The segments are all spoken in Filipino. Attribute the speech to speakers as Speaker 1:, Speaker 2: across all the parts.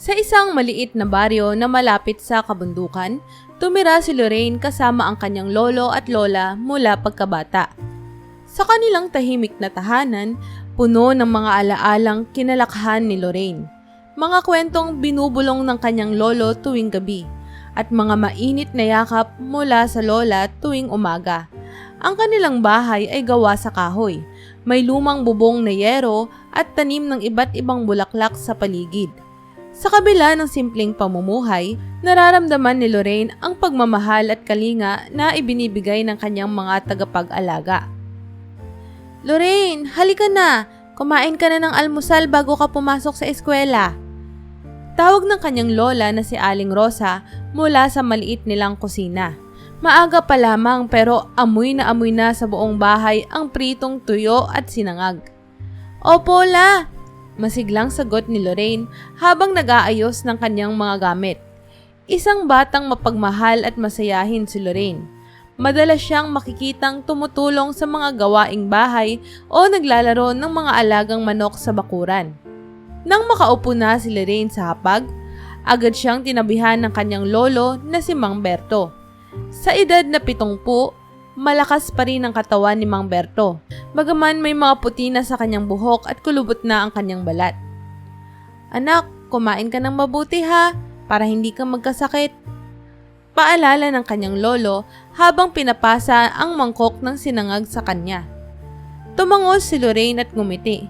Speaker 1: Sa isang maliit na baryo na malapit sa kabundukan, tumira si Lorraine kasama ang kanyang lolo at lola mula pagkabata. Sa kanilang tahimik na tahanan, puno ng mga alaalang kinalakhan ni Lorraine. Mga kwentong binubulong ng kanyang lolo tuwing gabi at mga mainit na yakap mula sa lola tuwing umaga. Ang kanilang bahay ay gawa sa kahoy. May lumang bubong na yero at tanim ng iba't ibang bulaklak sa paligid. Sa kabila ng simpleng pamumuhay, nararamdaman ni Lorraine ang pagmamahal at kalinga na ibinibigay ng kanyang mga tagapag-alaga. "Lorraine, halika na! Kumain ka na ng almusal bago ka pumasok sa eskwela." Tawag ng kanyang lola na si Aling Rosa mula sa maliit nilang kusina. Maaga pa lamang pero amoy na sa buong bahay ang pritong tuyo at sinangag. "Opo, la!" Masiglang sagot ni Lorraine habang nag-aayos ng kanyang mga gamit. Isang batang mapagmahal at masayahin si Lorraine. Madalas siyang makikitang tumutulong sa mga gawaing bahay o naglalaro ng mga alagang manok sa bakuran. Nang makaupo na si Lorraine sa hapag, agad siyang tinabihan ng kanyang lolo na si Mang Berto. Sa edad na 70, malakas pa rin ang katawan ni Mang Berto, bagaman may mga puti na sa kanyang buhok at kulubot na ang kanyang balat. "Anak, kumain ka ng mabuti ha, para hindi ka magkasakit." Paalala ng kanyang lolo habang pinapasa ang mangkok ng sinangag sa kanya. Tumangos si Lorraine at ngumiti.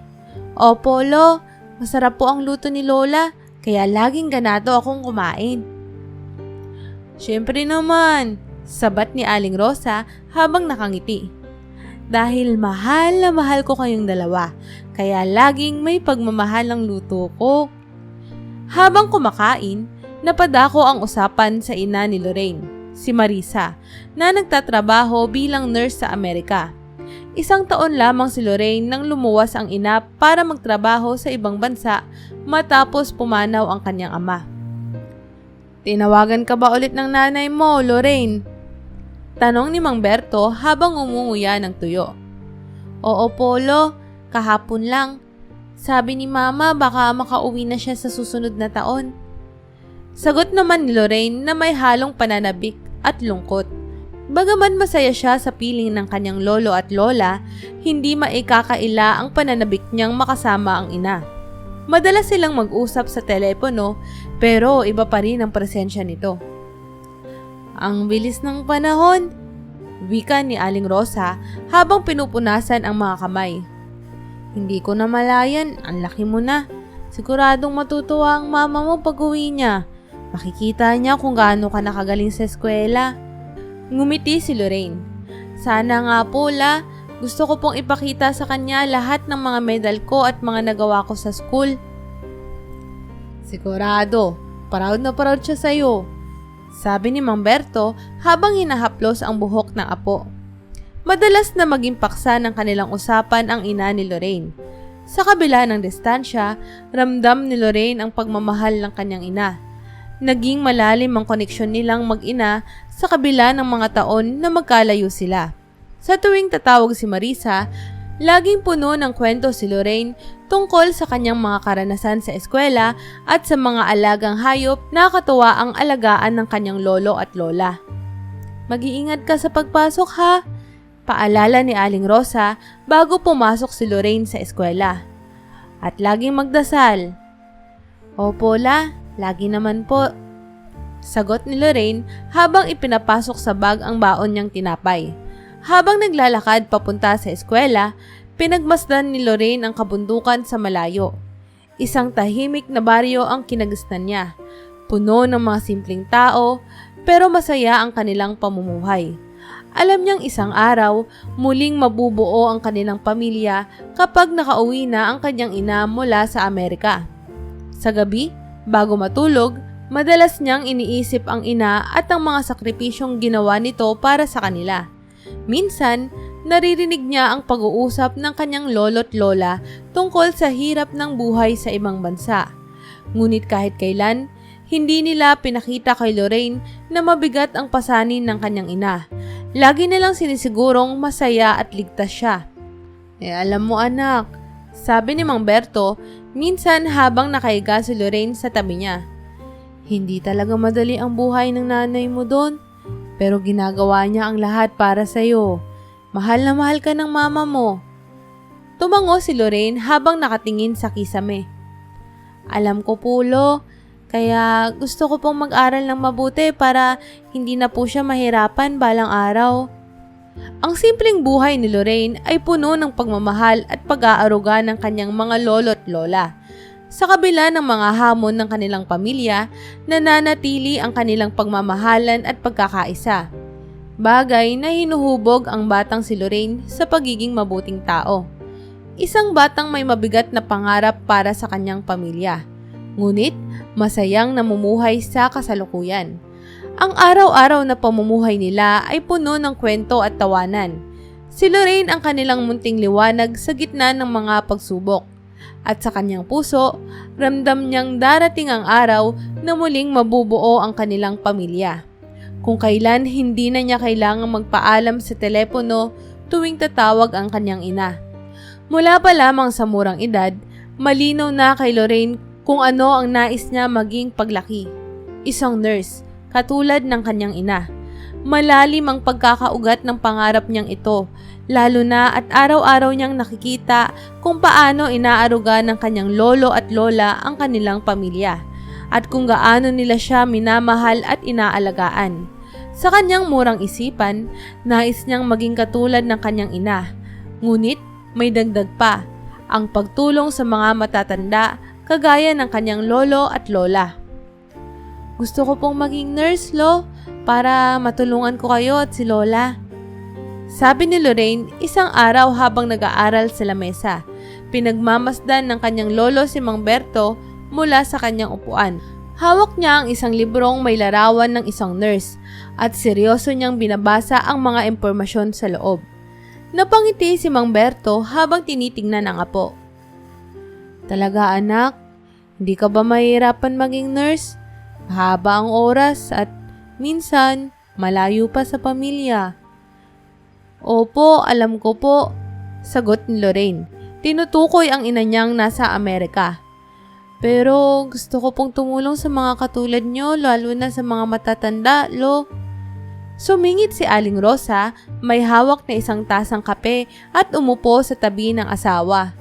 Speaker 1: "Opo, lo, masarap po ang luto ni lola, kaya laging ganado akong kumain." "Siyempre naman," sabat ni Aling Rosa habang nakangiti. "Dahil mahal na mahal ko kayong dalawa, kaya laging may pagmamahal ang luto ko." Habang kumakain, napadako ang usapan sa ina ni Lorraine, si Marisa, na nagtatrabaho bilang nurse sa Amerika. 1 taon lamang si Lorraine nang lumuwas ang ina para magtrabaho sa ibang bansa matapos pumanaw ang kanyang ama. "Tinawagan ka ba ulit ng nanay mo, Lorraine?" Tanong ni Mang Berto habang umunguya ng tuyo. "Oo, Polo, kahapon lang. Sabi ni Mama baka makauwi na siya sa susunod na taon." Sagot naman ni Lorraine na may halong pananabik at lungkot. Bagaman masaya siya sa piling ng kanyang lolo at lola, hindi maikakaila ang pananabik niyang makasama ang ina. Madalas silang mag-usap sa telepono pero iba pa rin ang presensya nito. "Ang bilis ng panahon," wika ni Aling Rosa habang pinupunasan ang mga kamay. "Hindi ko na malayan, ang laki mo na. Siguradong matutuwa ang mama mo pag-uwi niya. Makikita niya kung gaano ka nakagaling sa eskwela." Ngumiti si Lorraine. "Sana nga po, la. Gusto ko pong ipakita sa kanya lahat ng mga medal ko at mga nagawa ko sa school." "Sigurado, proud na proud siya sa'yo," sabi ni Mang Berto habang hinahaplos ang buhok ng apo. Madalas na maging paksa ng kanilang usapan ang ina ni Lorraine. Sa kabila ng distansya, ramdam ni Lorraine ang pagmamahal ng kanyang ina. Naging malalim ang koneksyon nilang mag-ina sa kabila ng mga taon na magkalayo sila. Sa tuwing tatawag si Marisa, laging puno ng kwento si Lorraine tungkol sa kanyang mga karanasan sa eskwela at sa mga alagang hayop na katuwa ang alagaan ng kanyang lolo at lola. "Mag-iingat ka sa pagpasok ha," paalala ni Aling Rosa bago pumasok si Lorraine sa eskwela. "At laging magdasal." "Opo, la, lagi naman po," sagot ni Lorraine habang ipinapasok sa bag ang baon niyang tinapay. Habang naglalakad papunta sa eskwela, pinagmasdan ni Lorraine ang kabundukan sa malayo. Isang tahimik na baryo ang kinagisnan niya, puno ng mga simpleng tao pero masaya ang kanilang pamumuhay. Alam niyang isang araw, muling mabubuo ang kanilang pamilya kapag nakauwi na ang kanyang ina mula sa Amerika. Sa gabi, bago matulog, madalas niyang iniisip ang ina at ang mga sakripisyong ginawa nito para sa kanila. Minsan, naririnig niya ang pag-uusap ng kanyang lolo't lola tungkol sa hirap ng buhay sa ibang bansa. Ngunit kahit kailan, hindi nila pinakita kay Lorraine na mabigat ang pasanin ng kanyang ina. Lagi nilang sinisigurong masaya at ligtas siya. Alam mo anak, sabi ni Mang Berto, minsan habang nakahiga si Lorraine sa tabi niya. Hindi talaga madali ang buhay ng nanay mo doon, pero ginagawa niya ang lahat para sa'yo. Mahal na mahal ka ng mama mo. Tumango si Lorraine habang nakatingin sa kisame. Alam ko po, Lo, kaya gusto ko pong mag-aral ng mabuti para hindi na po siya mahirapan balang araw. Ang simpleng buhay ni Lorraine ay puno ng pagmamahal at pag-aaruga ng kanyang mga lolo at lola. Sa kabila ng mga hamon ng kanilang pamilya, nananatili ang kanilang pagmamahalan at pagkakaisa. Bagay na hinuhubog ang batang si Lorraine sa pagiging mabuting tao. Isang batang may mabigat na pangarap para sa kanyang pamilya. Ngunit masayang namumuhay sa kasalukuyan. Ang araw-araw na pamumuhay nila ay puno ng kwento at tawanan. Si Lorraine ang kanilang munting liwanag sa gitna ng mga pagsubok. At sa kanyang puso, ramdam niyang darating ang araw na muling mabubuo ang kanilang pamilya. Kung kailan hindi na niya kailangang magpaalam sa telepono tuwing tatawag ang kanyang ina. Mula pa lamang sa murang edad, malinaw na kay Lorraine kung ano ang nais niya maging paglaki. Isang nurse, katulad ng kanyang ina. Malalim ang pagkakaugat ng pangarap niyang ito, lalo na at araw-araw niyang nakikita kung paano inaaruga ng kanyang lolo at lola ang kanilang pamilya, at kung gaano nila siya minamahal at inaalagaan. Sa kanyang murang isipan, nais niyang maging katulad ng kanyang ina. Ngunit may dagdag pa, ang pagtulong sa mga matatanda kagaya ng kanyang lolo at lola. Gusto ko pong maging nurse, Lo, para matulungan ko kayo at si Lola. Sabi ni Lorraine isang araw habang nag-aaral sa lamesa. Pinagmamasdan ng kanyang lolo si Mang Berto mula sa kanyang upuan. Hawak niya ang isang librong may larawan ng isang nurse at seryoso niyang binabasa ang mga impormasyon sa loob. Napangiti si Mang Berto habang tinitingnan ang apo. Talaga anak, hindi ka ba mahirapan maging nurse? Mahaba ang oras at minsan malayo pa sa pamilya. Opo, alam ko po, sagot ni Lorraine. Tinutukoy ang ina niyang nasa Amerika. Pero gusto ko pong tumulong sa mga katulad niyo, lalo na sa mga matatanda, Lo. Sumingit si Aling Rosa, may hawak na isang tasang kape at umupo sa tabi ng asawa.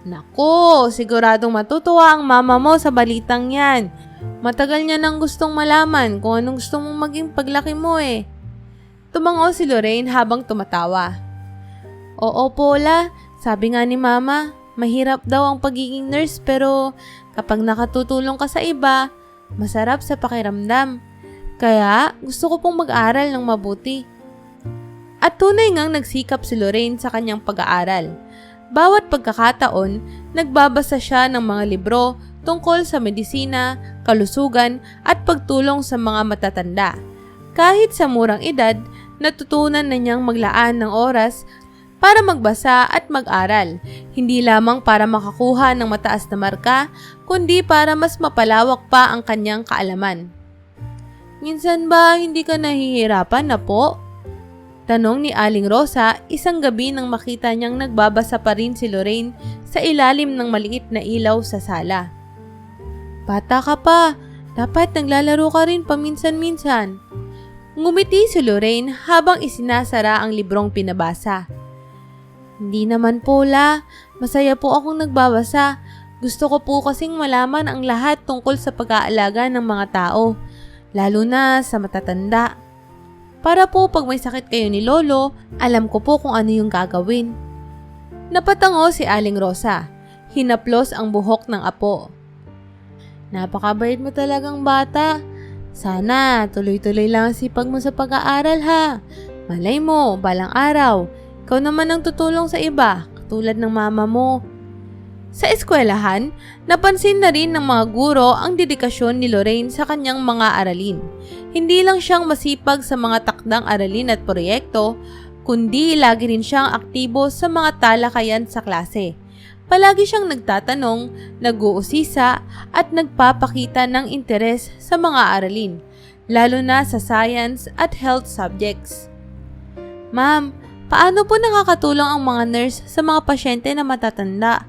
Speaker 1: Nako, siguradong matutuwa ang mama mo sa balitang yan. Matagal niya nang gustong malaman kung anong gusto mong maging paglaki mo eh. Tumango si Lorraine habang tumatawa. Oo Paula, sabi nga ni mama, mahirap daw ang pagiging nurse pero kapag nakatutulong ka sa iba, masarap sa pakiramdam. Kaya gusto ko pong mag-aral ng mabuti. At tunay ngang nagsikap si Lorraine sa kanyang pag-aaral. Bawat pagkakataon, nagbabasa siya ng mga libro tungkol sa medisina, kalusugan at pagtulong sa mga matatanda. Kahit sa murang edad, natutunan na niyang maglaan ng oras para magbasa at mag-aral, hindi lamang para makakuha ng mataas na marka, kundi para mas mapalawak pa ang kanyang kaalaman. Minsan ba hindi ka nahihirapan na po? Tanong ni Aling Rosa isang gabi nang makita niyang nagbabasa pa rin si Lorraine sa ilalim ng maliit na ilaw sa sala. Bata ka pa, dapat naglalaro ka rin paminsan-minsan. Ngumiti si Lorraine habang isinasara ang librong pinabasa. Hindi naman po, La. Masaya po akong nagbabasa. Gusto ko po kasing malaman ang lahat tungkol sa pag-aalaga ng mga tao, lalo na sa matatanda. Para po pag may sakit kayo ni Lolo, alam ko po kung ano yung gagawin. Napatango si Aling Rosa. Hinaplos ang buhok ng apo. Napakabait mo talagang bata. Sana tuloy-tuloy lang ang sipag mo sa pag-aaral ha. Malay mo, balang araw, ikaw naman ang tutulong sa iba, katulad ng mama mo. Sa eskwelahan, napansin na rin ng mga guro ang dedikasyon ni Lorraine sa kanyang mga aralin. Hindi lang siyang masipag sa mga takdang aralin at proyekto, kundi lagi rin siyang aktibo sa mga talakayan sa klase. Palagi siyang nagtatanong, nag-uusisa at nagpapakita ng interes sa mga aralin, lalo na sa science at health subjects. Ma'am, Paano po nakakatulong ang mga nurse sa mga pasyente na matatanda?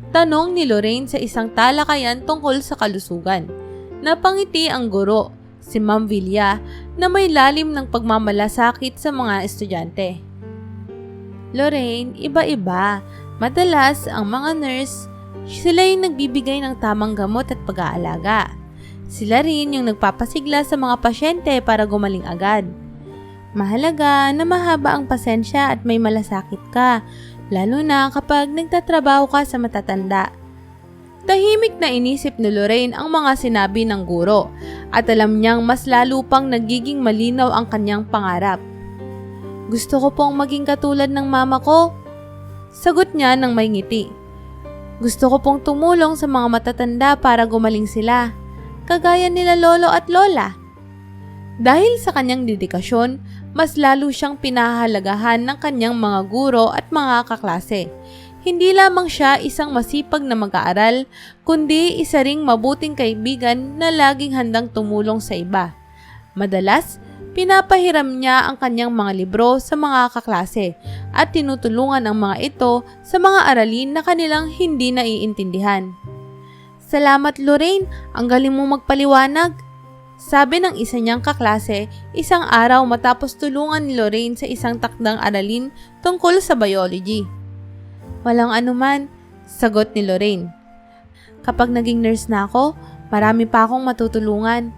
Speaker 1: Tanong ni Lorraine sa isang talakayan tungkol sa kalusugan. Napangiti ang guro, si Ma'am Villa, na may lalim ng pagmamalasakit sa mga estudyante. Lorraine, iba-iba. Madalas, ang mga nurse, sila yung nagbibigay ng tamang gamot at pag-aalaga. Sila rin yung nagpapasigla sa mga pasyente para gumaling agad. Mahalaga na mahaba ang pasensya at may malasakit ka, lalo na kapag nagtatrabaho ka sa matatanda. Tahimik na inisip ni Lorraine ang mga sinabi ng guro at alam niyang mas lalo pang nagiging malinaw ang kanyang pangarap. Gusto ko pong maging katulad ng mama ko. Sagot niya ng may ngiti. Gusto ko pong tumulong sa mga matatanda para gumaling sila, kagaya nila lolo at lola. Dahil sa kanyang dedikasyon, mas lalo siyang pinahahalagahan ng kanyang mga guro at mga kaklase. Hindi lamang siya isang masipag na mag-aaral, kundi isa ring mabuting kaibigan na laging handang tumulong sa iba. Madalas, pinapahiram niya ang kanyang mga libro sa mga kaklase at tinutulungan ang mga ito sa mga aralin na kanilang hindi naiintindihan. Salamat Lorraine, ang galing mo magpaliwanag. Sabi ng isa niyang kaklase, isang araw matapos tulungan ni Lorraine sa isang takdang aralin tungkol sa biology. Walang anuman, sagot ni Lorraine. Kapag naging nurse na ako, marami pa akong matutulungan.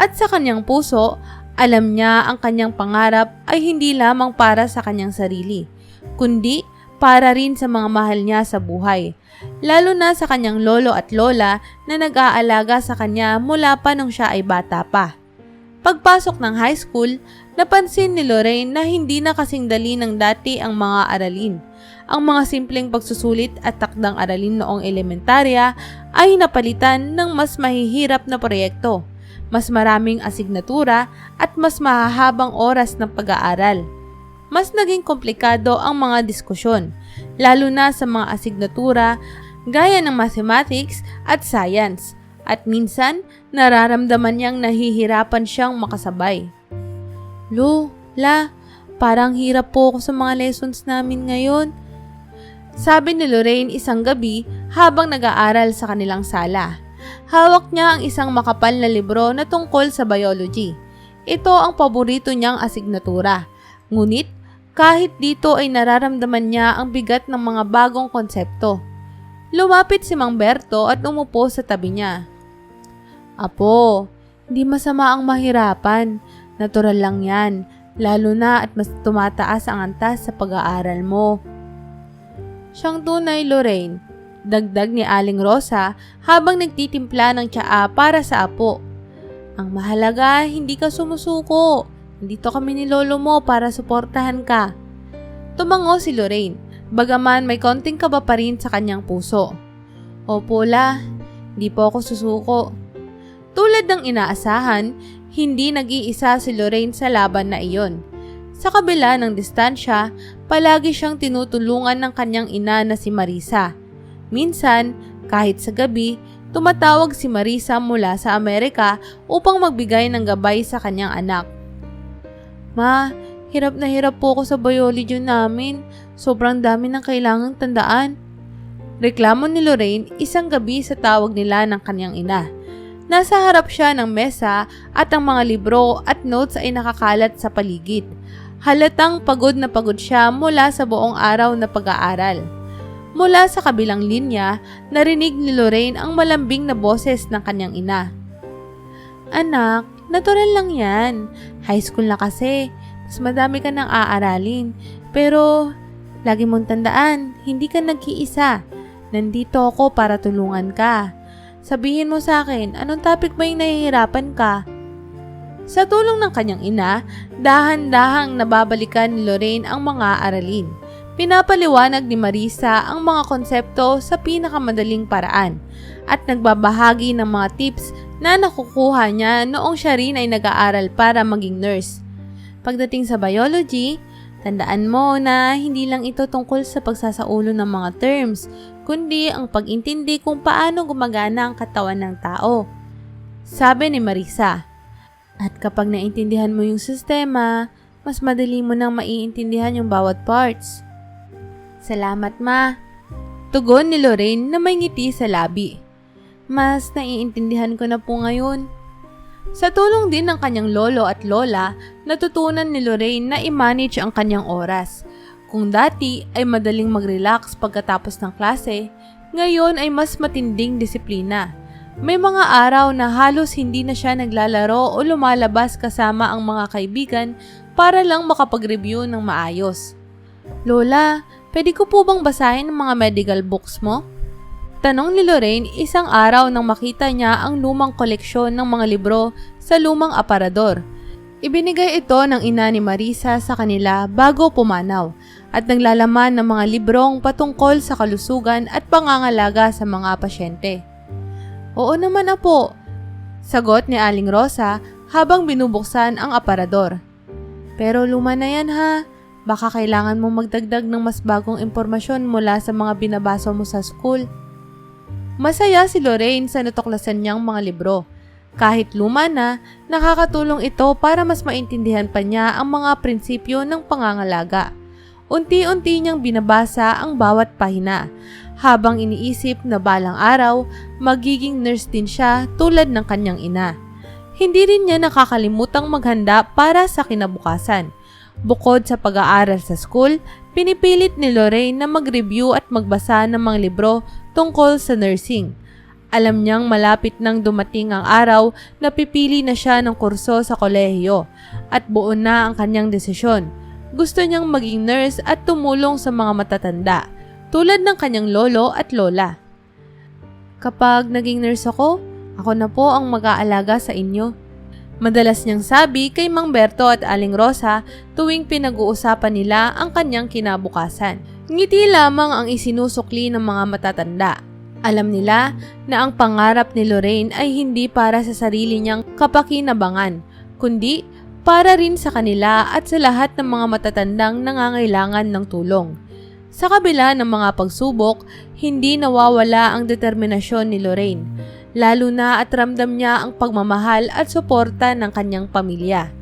Speaker 1: At sa kanyang puso, alam niya ang kanyang pangarap ay hindi lamang para sa kanyang sarili, kundi para rin sa mga mahal niya sa buhay, lalo na sa kanyang lolo at lola na nag-aalaga sa kanya mula pa nung siya ay bata pa. Pagpasok ng high school, napansin ni Lorraine na hindi na kasing dali ng dati ang mga aralin. Ang mga simpleng pagsusulit at takdang aralin noong elementarya ay napalitan ng mas mahihirap na proyekto, mas maraming asignatura at mas mahahabang oras ng pag-aaral. Mas naging komplikado ang mga diskusyon, lalo na sa mga asignatura gaya ng mathematics at science, at minsan nararamdaman niyang nahihirapan siyang makasabay. La, parang hirap po ako sa mga lessons namin ngayon. Sabi ni Lorraine isang gabi habang nag-aaral sa kanilang sala. Hawak niya ang isang makapal na libro na tungkol sa biology. Ito ang paborito niyang asignatura. Ngunit kahit dito ay nararamdaman niya ang bigat ng mga bagong konsepto. Lumapit si Mang Berto at umupo sa tabi niya. Apo, hindi masama ang mahirapan. Natural lang yan, lalo na at mas tumataas ang antas sa pag-aaral mo. Siyang tunay, Lorraine, dagdag ni Aling Rosa habang nagtitimpla ng tsaa para sa apo. Ang mahalaga, hindi ka sumusuko. Nandito kami ni lolo mo para suportahan ka. Tumango si Lorraine, bagaman may konting kaba pa rin sa kanyang puso. Opo la, hindi po ako susuko. Tulad ng inaasahan, hindi nag-iisa si Lorraine sa laban na iyon. Sa kabila ng distansya, palagi siyang tinutulungan ng kanyang ina na si Marisa. Minsan, kahit sa gabi, tumatawag si Marisa mula sa Amerika upang magbigay ng gabay sa kanyang anak. Ma, hirap na hirap po ako sa biology namin. Sobrang dami ng kailangang tandaan. Reklamo ni Lorraine isang gabi sa tawag nila ng kanyang ina. Nasa harap siya ng mesa at ang mga libro at notes ay nakakalat sa paligid. Halatang pagod na pagod siya mula sa buong araw na pag-aaral. Mula sa kabilang linya, narinig ni Lorraine ang malambing na boses ng kanyang ina. Anak, natural lang yan. High school na kasi, mas madami ka nang aaralin. Pero, lagi mong tandaan, hindi ka nag-iisa. Nandito ako para tulungan ka. Sabihin mo sa akin, anong topic ba yung nahihirapan ka? Sa tulong ng kanyang ina, dahan-dahang nababalikan ni Lorraine ang mga aralin. Pinapaliwanag ni Marisa ang mga konsepto sa pinakamadaling paraan at nagbabahagi ng mga tips na nakukuha niya noong siya rin ay nag-aaral para maging nurse. Pagdating sa biology, tandaan mo na hindi lang ito tungkol sa pagsasaulo ng mga terms, kundi ang pag-intindi kung paano gumagana ang katawan ng tao. Sabi ni Marisa. At kapag naintindihan mo yung sistema, mas madali mo nang maiintindihan yung bawat parts. Salamat, Ma. Tugon ni Lorraine na may ngiti sa labi. Mas naiintindihan ko na po ngayon. Sa tulong din ng kanyang lolo at lola, natutunan ni Lorraine na i-manage ang kanyang oras. Kung dati ay madaling mag-relax pagkatapos ng klase, ngayon ay mas matinding disiplina. May mga araw na halos hindi na siya naglalaro o lumalabas kasama ang mga kaibigan para lang makapag-review ng maayos. Lola, pwede ko po bang basahin ang mga medical books mo? Tanong ni Lorraine isang araw nang makita niya ang lumang koleksyon ng mga libro sa lumang aparador. Ibinigay ito ng ina ni Marisa sa kanila bago pumanaw at naglalaman ng mga librong patungkol sa kalusugan at pangangalaga sa mga pasyente. Oo naman apo, sagot ni Aling Rosa habang binubuksan ang aparador. Pero luma na yan ha, baka kailangan mong magdagdag ng mas bagong impormasyon mula sa mga binabasa mo sa school. Masaya si Lorraine sa natuklasan niyang mga libro. Kahit luma na, nakakatulong ito para mas maintindihan pa niya ang mga prinsipyo ng pangangalaga. Unti-unti niyang binabasa ang bawat pahina, habang iniisip na balang araw, magiging nurse din siya tulad ng kanyang ina. Hindi rin niya nakakalimutang maghanda para sa kinabukasan. Bukod sa pag-aaral sa school, pinipilit ni Lorraine na mag-review at magbasa ng mga libro tungkol sa nursing. Alam niyang malapit nang dumating ang araw na pipili na siya ng kurso sa kolehiyo at buo na ang kanyang desisyon. Gusto niyang maging nurse at tumulong sa mga matatanda, tulad ng kanyang lolo at lola. Kapag naging nurse ako na po ang mag-aalaga sa inyo. Madalas niyang sabi kay Mang Berto at Aling Rosa tuwing pinag-uusapan nila ang kanyang kinabukasan. Ngiti lamang ang isinusukli ng mga matatanda. Alam nila na ang pangarap ni Lorraine ay hindi para sa sarili niyang kapakinabangan, kundi para rin sa kanila at sa lahat ng mga matatandang nangangailangan ng tulong. Sa kabila ng mga pagsubok, hindi nawawala ang determinasyon ni Lorraine, lalo na at ramdam niya ang pagmamahal at suporta ng kanyang pamilya.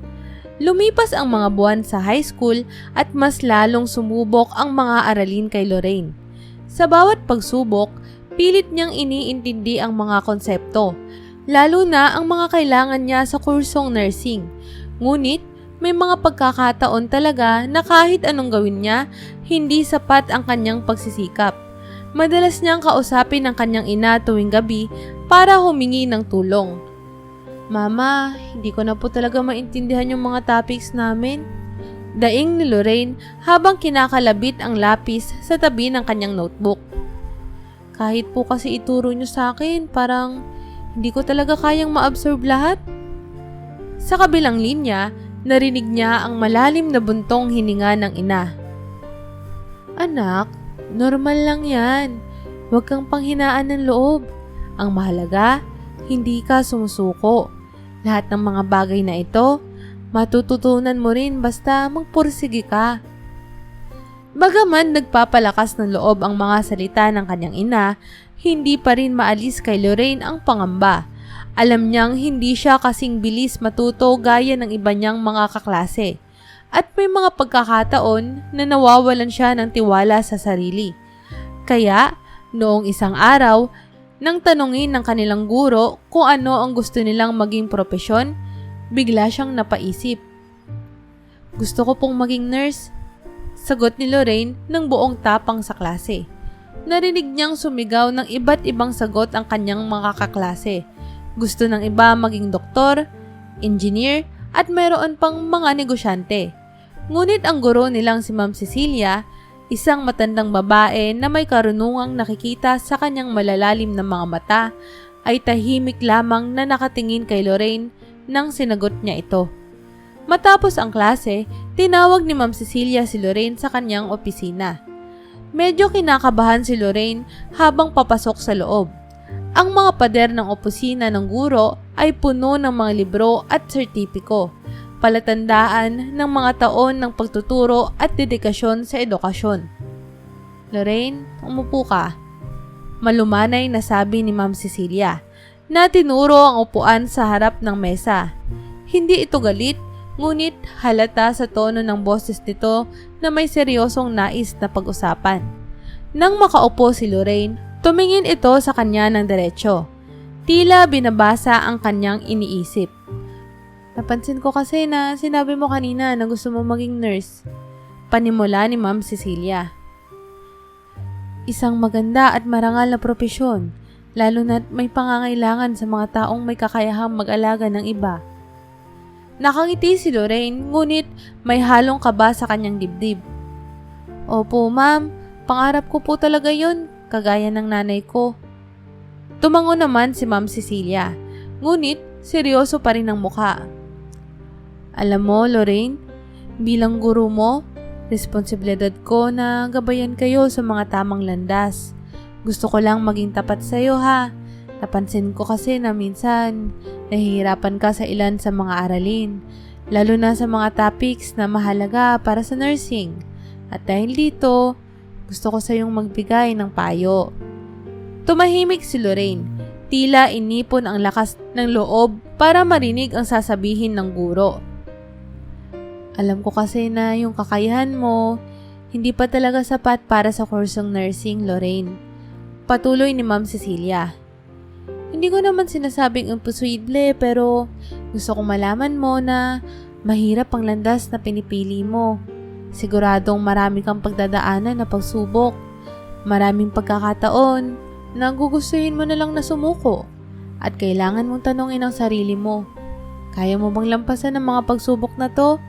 Speaker 1: Lumipas ang mga buwan sa high school at mas lalong sumubok ang mga aralin kay Lorraine. Sa bawat pagsubok, pilit niyang iniintindi ang mga konsepto, lalo na ang mga kailangan niya sa kursong nursing. Ngunit, may mga pagkakataon talaga na kahit anong gawin niya, hindi sapat ang kanyang pagsisikap. Madalas niyang kausapin ang kanyang ina tuwing gabi para humingi ng tulong. Mama, hindi ko na po talaga maintindihan yung mga topics namin. Daing ni Lorraine habang kinakalabit ang lapis sa tabi ng kanyang notebook. Kahit po kasi ituro niyo sa akin, parang hindi ko talaga kayang ma-absorb lahat. Sa kabilang linya, narinig niya ang malalim na buntong hininga ng ina. Anak, normal lang yan. Huwag kang panghinaan ng loob. Ang mahalaga, hindi ka sumusuko. Lahat ng mga bagay na ito, matututunan mo rin basta magpursige ka. Bagaman nagpapalakas ng loob ang mga salita ng kanyang ina, hindi pa rin maalis kay Lorraine ang pangamba. Alam niyang hindi siya kasing bilis matuto gaya ng iba niyang mga kaklase. At may mga pagkakataon na nawawalan siya ng tiwala sa sarili. Kaya, noong isang araw, nang tanungin ng kanilang guro kung ano ang gusto nilang maging propesyon, bigla siyang napaisip. Gusto ko pong maging nurse, sagot ni Lorraine ng buong tapang sa klase. Narinig niyang sumigaw ng iba't ibang sagot ang kanyang mga kaklase. Gusto ng iba maging doktor, engineer, at mayroon pang mga negosyante. Ngunit ang guro nilang si Ma'am Cecilia, isang matandang babae na may karunungang nakikita sa kanyang malalalim na mga mata, ay tahimik lamang na nakatingin kay Lorraine nang sinagot niya ito. Matapos ang klase, tinawag ni Ma'am Cecilia si Lorraine sa kanyang opisina. Medyo kinakabahan si Lorraine habang papasok sa loob. Ang mga pader ng opisina ng guro ay puno ng mga libro at sertipiko, palatandaan ng mga taon ng pagtuturo at dedikasyon sa edukasyon. Lorraine, umupo ka. Malumanay na sabi ni Ma'am Cecilia, na tinuro ang upuan sa harap ng mesa. Hindi ito galit, Ngunit halata sa tono ng boses nito na may seryosong nais na pag-usapan. Nang makaupo si Lorraine, tumingin ito sa kanya ng diretsyo. Tila binabasa ang kanyang iniisip. Napansin ko kasi na sinabi mo kanina na gusto mo maging nurse. Panimula ni Ma'am Cecilia. Isang maganda at marangal na propesyon, lalo na't may pangangailangan sa mga taong may kakayahang mag-alaga ng iba. Nakangiti si Lorraine, ngunit may halong kaba sa kanyang dibdib. Opo, ma'am. Pangarap ko po talaga yun, kagaya ng nanay ko. Tumango naman si Ma'am Cecilia, ngunit seryoso pa rin ang mukha. Alam mo, Lorraine, bilang guro mo, responsibilidad ko na gabayan kayo sa mga tamang landas. Gusto ko lang maging tapat sa iyo ha. Napansin ko kasi na minsan nahihirapan ka sa ilan sa mga aralin, lalo na sa mga topics na mahalaga para sa nursing. At dahil dito, gusto ko sa iyong magbigay ng payo. Tumahimik si Lorraine, tila inipon ang lakas ng loob para marinig ang sasabihin ng guro. Alam ko kasi na yung kakayahan mo, hindi pa talaga sapat para sa kursong nursing, Lorraine. Patuloy ni Ma'am Cecilia. Hindi ko naman sinasabing imposible pero gusto kong malaman mo na mahirap ang landas na pinipili mo. Siguradong marami kang pagdadaanan na pagsubok. Maraming pagkakataon na gugustuhin mo na lang na sumuko at kailangan mong tanongin ang sarili mo. Kaya mo bang lampasan ang mga pagsubok na to?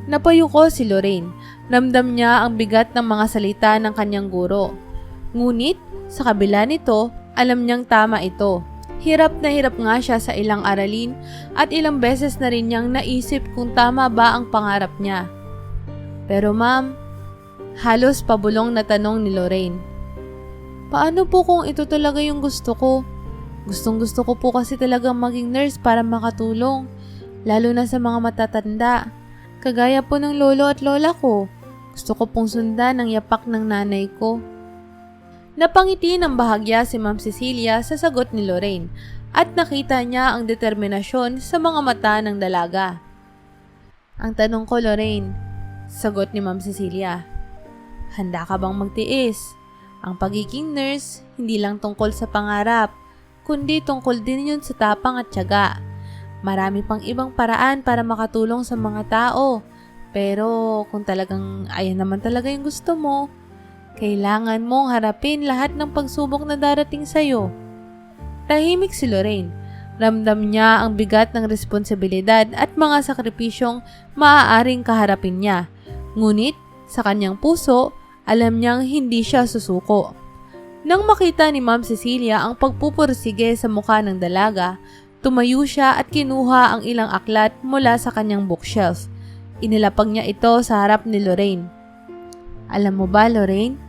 Speaker 1: Napayuko si Lorraine. Ramdam niya ang bigat ng mga salita ng kanyang guro. Ngunit sa kabila nito, alam niyang tama ito. Hirap nga siya sa ilang aralin at ilang beses na rin niyang naisip kung tama ba ang pangarap niya. Pero ma'am, halos pabulong na tanong ni Lorraine. Paano po kung ito talaga yung gusto ko? Gustong-gusto ko po kasi talagang maging nurse para makatulong, lalo na sa mga matatanda. Kagaya po ng lolo at lola ko. Gusto ko pong sundan ang yapak ng nanay ko. Napangiti ng bahagya si Ma'am Cecilia sa sagot ni Lorraine at nakita niya ang determinasyon sa mga mata ng dalaga. Ang tanong ko, Lorraine, sagot ni Ma'am Cecilia, handa ka bang magtiis? Ang pagiging nurse, hindi lang tungkol sa pangarap, kundi tungkol din yun sa tapang at tiyaga. Marami pang ibang paraan para makatulong sa mga tao. Pero kung talagang ayan naman talaga yung gusto mo, kailangan mong harapin lahat ng pagsubok na darating sa'yo. Tahimik si Lorraine. Ramdam niya ang bigat ng responsibilidad at mga sakripisyong maaaring kaharapin niya. Ngunit sa kanyang puso, alam niyang hindi siya susuko. Nang makita ni Ma'am Cecilia ang pagpupursige sa mukha ng dalaga, tumayo siya at kinuha ang ilang aklat mula sa kanyang bookshelf. Inilapag niya ito sa harap ni Lorraine. Alam mo ba, Lorraine?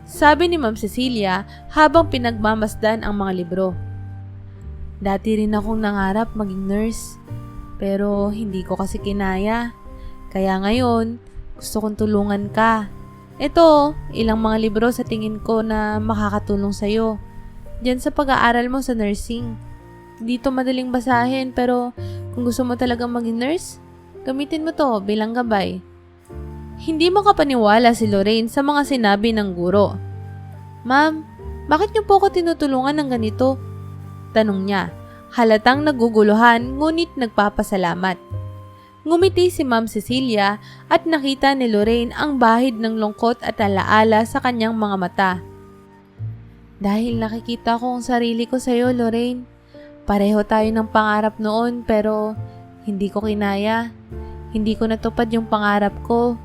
Speaker 1: Sabi ni Ma'am Cecilia habang pinagmamasdan ang mga libro. Dati rin akong nangarap maging nurse, pero hindi ko kasi kinaya. Kaya ngayon, gusto kong tulungan ka. Ito, ilang mga libro sa tingin ko na makakatulong sa'yo. Diyan sa pag-aaral mo sa nursing. Dito madaling basahin pero kung gusto mo talagang maging nurse, gamitin mo to bilang gabay. Hindi makapaniwala si Lorraine sa mga sinabi ng guro. Ma'am, bakit niyo po ako tinutulungan ng ganito? Tanong niya, halatang naguguluhan ngunit nagpapasalamat. Ngumiti si Ma'am Cecilia at nakita ni Lorraine ang bahid ng lungkot at alaala sa kanyang mga mata. Dahil nakikita ko ang sarili ko sa iyo, Lorraine. Pareho tayo ng pangarap noon pero hindi ko kinaya. Hindi ko natupad yung pangarap ko.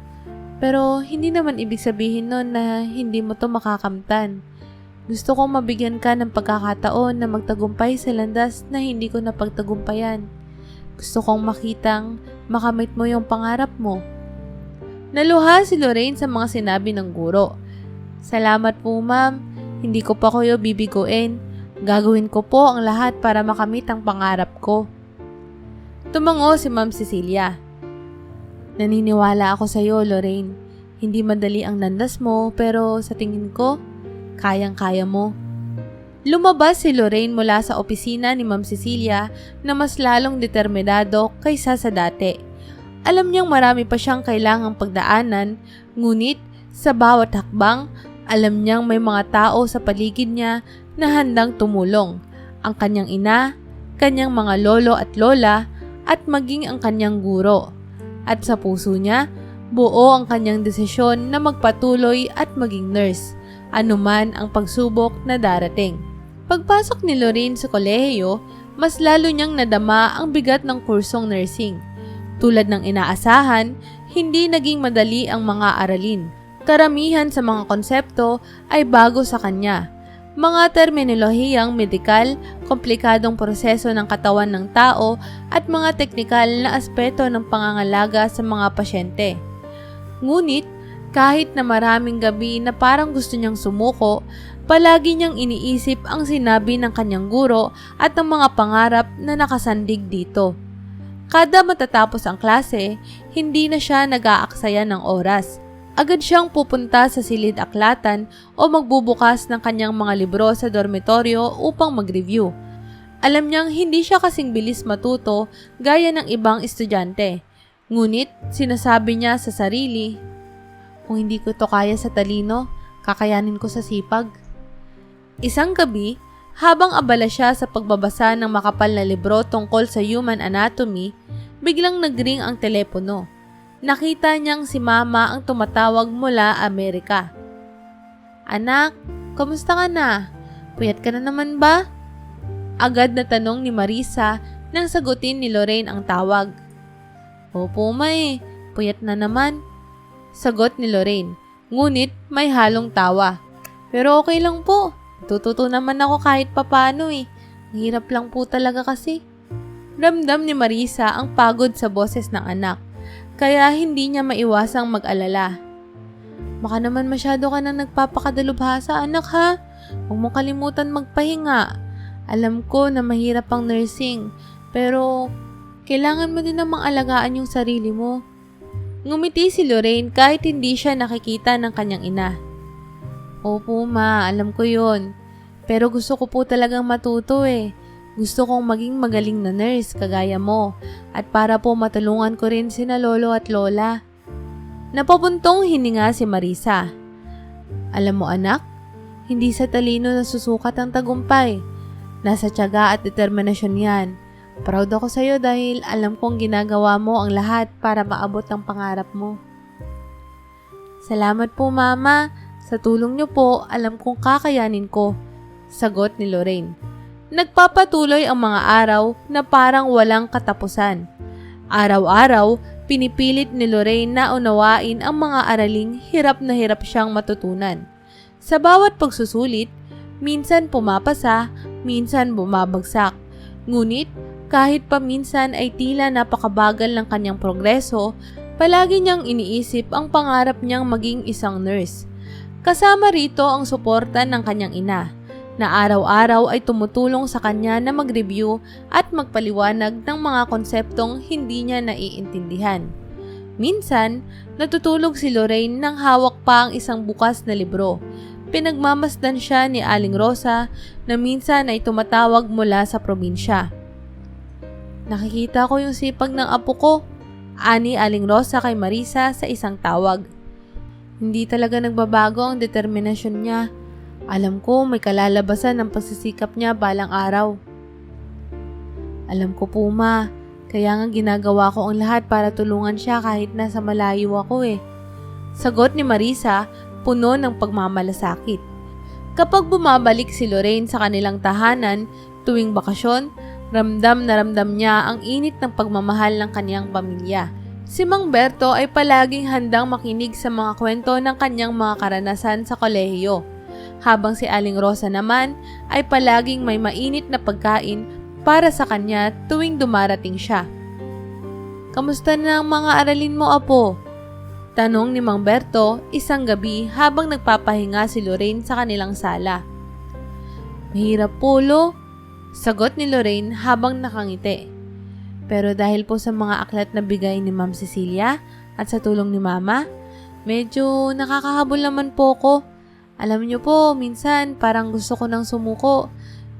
Speaker 1: Pero hindi naman ibig sabihin nun na hindi mo to makakamtan. Gusto kong mabigyan ka ng pagkakataon na magtagumpay sa landas na hindi ko napagtagumpayan. Gusto kong makitang makamit mo yung pangarap mo. Naluha si Lorraine sa mga sinabi ng guro. Salamat po, ma'am. Hindi ko pa kayo bibiguin. Gagawin ko po ang lahat para makamit ang pangarap ko. Tumango si Ma'am Cecilia. Naniniwala ako sa iyo, Lorraine. Hindi madali ang landas mo pero sa tingin ko, kayang-kaya mo. Lumabas si Lorraine mula sa opisina ni Ma'am Cecilia na mas lalong determinado kaysa sa dati. Alam niyang marami pa siyang kailangang pagdaanan, ngunit sa bawat hakbang, alam niyang may mga tao sa paligid niya na handang tumulong. Ang kanyang ina, kanyang mga lolo at lola, at maging ang kanyang guro. At sa puso niya, buo ang kanyang desisyon na magpatuloy at maging nurse, anuman ang pagsubok na darating. Pagpasok ni Lorraine sa kolehiyo, mas lalo niyang nadama ang bigat ng kursong nursing. Tulad ng inaasahan, hindi naging madali ang mga aralin. Karamihan sa mga konsepto ay bago sa kanya. Mga terminolohiyang medikal, komplikadong proseso ng katawan ng tao, at mga teknikal na aspeto ng pangangalaga sa mga pasyente. Ngunit, kahit na maraming gabi na parang gusto niyang sumuko, palagi niyang iniisip ang sinabi ng kanyang guro at ang mga pangarap na nakasandig dito. Kada matatapos ang klase, hindi na siya nag-aaksaya ng oras. Agad siyang pupunta sa silid-aklatan o magbubukas ng kanyang mga libro sa dormitoryo upang mag-review. Alam niyang hindi siya kasing bilis matuto gaya ng ibang estudyante. Ngunit sinasabi niya sa sarili, kung hindi ko to kaya sa talino, kakayanin ko sa sipag. Isang gabi, habang abala siya sa pagbabasa ng makapal na libro tungkol sa human anatomy, biglang nagring ang telepono. Nakita niyang si Mama ang tumatawag mula Amerika. "Anak, kamusta ka na? Puyat ka na naman ba?" Agad na tanong ni Marisa nang sagutin ni Lorraine ang tawag. "Opo, May. Puyat na naman," sagot ni Lorraine. Ngunit may halong tawa. "Pero okay lang po. Tututo naman ako kahit papano eh. Ang hirap lang po talaga kasi." Ramdam ni Marisa ang pagod sa boses ng anak. Kaya hindi niya maiwasang mag-alala. "Baka naman masyado ka na nagpapakadalubhasa, anak ha. Huwag mo kalimutan magpahinga. Alam ko na mahirap ang nursing, pero kailangan mo din namang alagaan yung sarili mo." Ngumiti si Lorraine kahit hindi siya nakikita ng kanyang ina. "Opo ma, alam ko yon. Pero gusto ko po talagang matuto eh. Gusto kong maging magaling na nurse kagaya mo at para po matulungan ko rin sina lolo at lola." Napabuntong hininga si Marisa. "Alam mo anak, hindi sa talino nasusukat ang tagumpay. Nasa tiyaga at determinasyon yan. Proud ako sa'yo dahil alam kong ginagawa mo ang lahat para maabot ang pangarap mo." "Salamat po mama. Sa tulong niyo po, alam kong kakayanin ko," sagot ni Lorraine. Nagpapatuloy ang mga araw na parang walang katapusan. Araw-araw, pinipilit ni Lorraine na unawain ang mga araling hirap na hirap siyang matutunan. Sa bawat pagsusulit, minsan pumapasa, minsan bumabagsak. Ngunit, kahit paminsan ay tila napakabagal ng kanyang progreso, palagi niyang iniisip ang pangarap niyang maging isang nurse. Kasama rito ang suporta ng kanyang ina, na araw-araw ay tumutulong sa kanya na mag-review at magpaliwanag ng mga konseptong hindi niya naiintindihan. Minsan, natutulog si Lorraine nang hawak pa ang isang bukas na libro. Pinagmamasdan siya ni Aling Rosa na minsan ay tumatawag mula sa probinsya. "Nakikita ko yung sipag ng apo ko," ani Aling Rosa kay Marisa sa isang tawag. "Hindi talaga nagbabago ang determinasyon niya. Alam ko may kalalabasan ng pagsisikap niya balang araw." "Alam ko po ma, kaya nga ginagawa ko ang lahat para tulungan siya kahit nasa malayo ako eh," sagot ni Marisa, puno ng pagmamalasakit. Kapag bumabalik si Lorraine sa kanilang tahanan tuwing bakasyon, ramdam na ramdam niya ang init ng pagmamahal ng kaniyang pamilya. Si Mang Berto ay palaging handang makinig sa mga kwento ng kanyang mga karanasan sa kolehiyo, habang si Aling Rosa naman ay palaging may mainit na pagkain para sa kanya tuwing dumarating siya. "Kamusta na ang mga aralin mo, apo?" tanong ni Mang Berto isang gabi habang nagpapahinga si Lorraine sa kanilang sala. "Mahirap po, Lo," sagot ni Lorraine habang nakangiti. "Pero dahil po sa mga aklat na bigay ni Ma'am Cecilia at sa tulong ni Mama, medyo nakakahabol naman po ko. Alam niyo po, minsan parang gusto ko nang sumuko.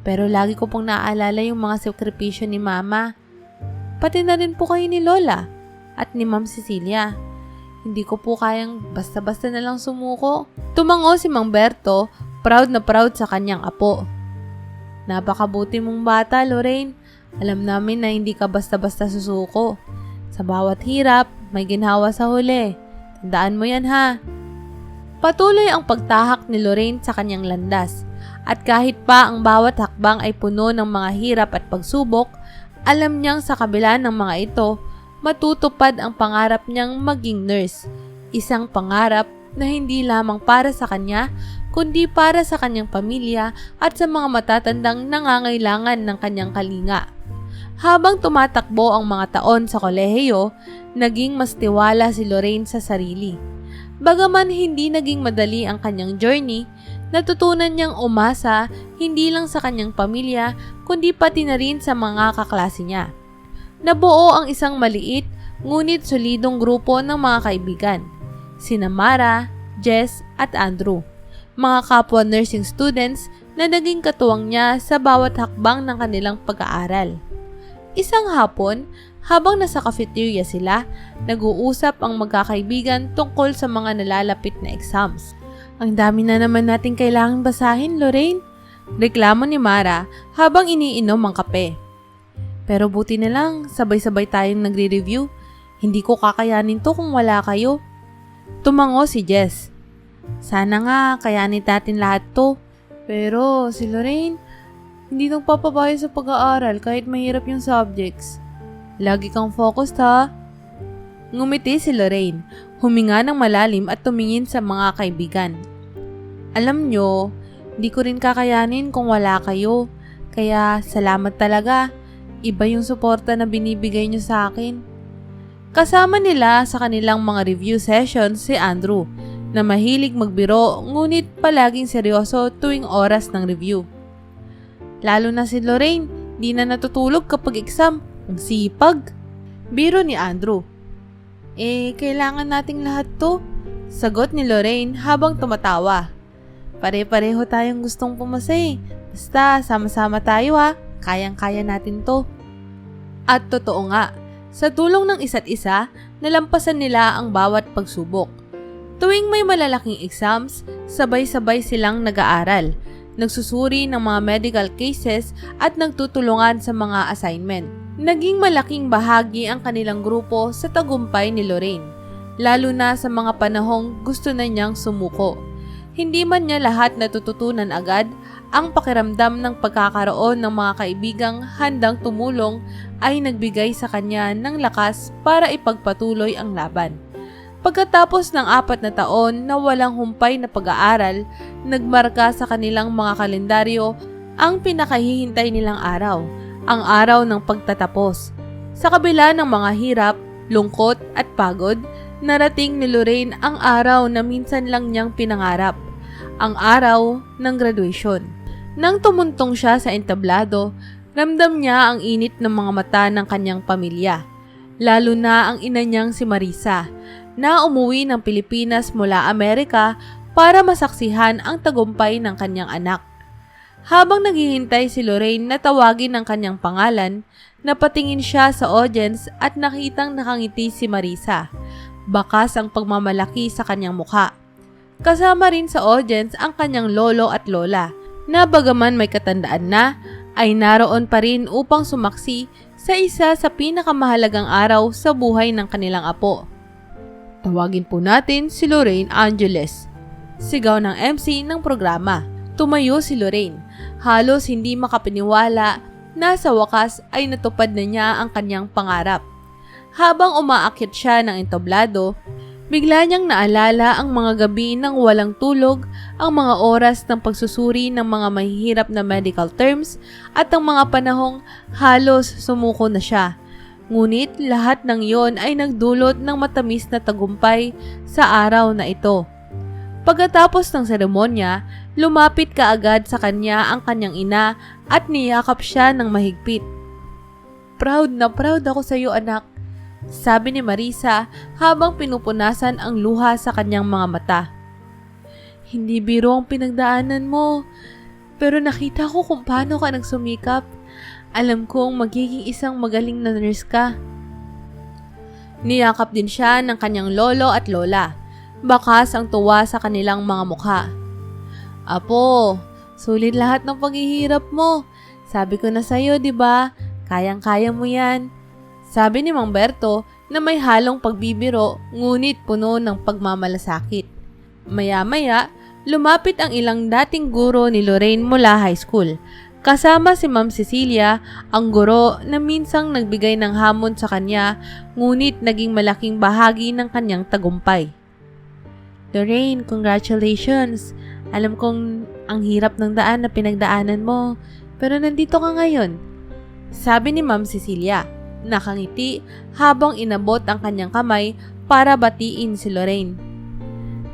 Speaker 1: Pero lagi ko pong naaalala yung mga sakripisyo ni Mama. Pati na rin po kayo ni Lola at ni Ma'am Cecilia. Hindi ko po kayang basta-basta na lang sumuko. Tumango si Mang Berto, proud na proud sa kanyang apo. Napakabuti mong bata, Lorraine. Alam namin na hindi ka basta-basta susuko. Sa bawat hirap, may ginhawa sa huli. Tandaan mo yan ha. Patuloy ang pagtahak ni Lorraine sa kanyang landas. At kahit pa ang bawat hakbang ay puno ng mga hirap at pagsubok, alam niyang sa kabila ng mga ito, matutupad ang pangarap niyang maging nurse. Isang pangarap na hindi lamang para sa kanya, kundi para sa kanyang pamilya at sa mga matatandang nangangailangan ng kanyang kalinga. Habang tumatakbo ang mga taon sa kolehiyo, naging mas tiwala si Lorraine sa sarili. Bagaman hindi naging madali ang kanyang journey, natutunan niyang umasa hindi lang sa kanyang pamilya, kundi pati na rin sa mga kaklase niya. Nabuo ang isang maliit, ngunit solidong grupo ng mga kaibigan. Sina Mara, Jess at Andrew. Mga kapwa nursing students na naging katuwang niya sa bawat hakbang ng kanilang pag-aaral. Isang hapon, habang nasa cafeteria sila, nag-uusap ang magkakaibigan tungkol sa mga nalalapit na exams. Ang dami na naman nating kailangang basahin, Lorraine. Reklamo ni Mara habang iniinom ang kape. Pero buti na lang, sabay-sabay tayong nagre-review. Hindi ko kakayanin to kung wala kayo. Tumango si Jess. Sana nga, kayanin natin lahat to. Pero si Lorraine, hindi nagpapabayo sa pag-aaral kahit mahirap yung subjects. Lagi kang focused ha. Ngumiti si Lorraine, huminga ng malalim at tumingin sa mga kaibigan. Alam nyo, hindi ko rin kakayanin kung wala kayo. Kaya salamat talaga. Iba yung suporta na binibigay nyo sa akin. Kasama nila sa kanilang mga review sessions si Andrew, na mahilig magbiro ngunit palaging seryoso tuwing oras ng review. Lalo na si Lorraine, di na natutulog kapag exam. Ang sipag. Biro ni Andrew. Kailangan nating lahat to. Sagot ni Lorraine habang tumatawa. Pare-pareho tayong gustong pumasa eh. Basta sama-sama tayo ha. Kayang-kaya natin to. At totoo nga, sa tulong ng isa't isa, nalampasan nila ang bawat pagsubok. Tuwing may malalaking exams, sabay-sabay silang nag-aaral, nagsusuri ng mga medical cases at nagtutulungan sa mga assignment. Naging malaking bahagi ang kanilang grupo sa tagumpay ni Lorraine, lalo na sa mga panahong gusto na niyang sumuko. Hindi man niya lahat natututunan agad, ang pakiramdam ng pagkakaroon ng mga kaibigang handang tumulong ay nagbigay sa kanya ng lakas para ipagpatuloy ang laban. Pagkatapos ng 4 na taon na walang humpay na pag-aaral, nagmarka sa kanilang mga kalendaryo ang pinakahihintay nilang araw, ang araw ng pagtatapos. Sa kabila ng mga hirap, lungkot at pagod, narating ni Lorraine ang araw na minsan lang niyang pinangarap, ang araw ng graduation. Nang tumuntong siya sa entablado, ramdam niya ang init ng mga mata ng kanyang pamilya, lalo na ang ina niyang si Marisa, na umuwi ng Pilipinas mula Amerika para masaksihan ang tagumpay ng kanyang anak. Habang naghihintay si Lorraine na tawagin ang kanyang pangalan, napatingin siya sa audience at nakitang nakangiti si Marisa. Bakas ang pagmamalaki sa kanyang mukha. Kasama rin sa audience ang kanyang lolo at lola, na bagaman may katandaan na, ay naroon pa rin upang sumaksi sa isa sa pinakamahalagang araw sa buhay ng kanilang apo. Tawagin po natin si Lorraine Angeles. Sigaw ng MC ng programa. Tumayo si Lorraine. Halos hindi makapaniwala na sa wakas ay natupad na niya ang kanyang pangarap. Habang umaakyat siya ng entablado, bigla niyang naalala ang mga gabi ng walang tulog, ang mga oras ng pagsusuri ng mga mahihirap na medical terms, at ang mga panahong halos sumuko na siya. Ngunit lahat ng iyon ay nagdulot ng matamis na tagumpay sa araw na ito. Pagkatapos ng seremonya, lumapit kaagad sa kanya ang kanyang ina at niyakap siya ng mahigpit. Proud na proud ako sa iyo, anak, sabi ni Marisa habang pinupunasan ang luha sa kanyang mga mata. Hindi biro ang pinagdaanan mo. Pero nakita ko kung paano ka nagsumikap. Alam kong magiging isang magaling na nurse ka. Niyakap din siya ng kanyang lolo at lola. Bakas ang tuwa sa kanilang mga mukha. Apo, sulit lahat ng paghihirap mo. Sabi ko na sa'yo, di ba? Kayang-kaya mo yan. Sabi ni Mang Berto na may halong pagbibiro ngunit puno ng pagmamalasakit. Maya-maya, lumapit ang ilang dating guro ni Lorraine mula high school. Kasama si Ma'am Cecilia, ang guro na minsang nagbigay ng hamon sa kanya ngunit naging malaking bahagi ng kanyang tagumpay. Lorraine, congratulations! Alam kong ang hirap ng daan na pinagdaanan mo, pero nandito ka ngayon. Sabi ni Ma'am Cecilia, nakangiti habang inabot ang kanyang kamay para batiin si Lorraine.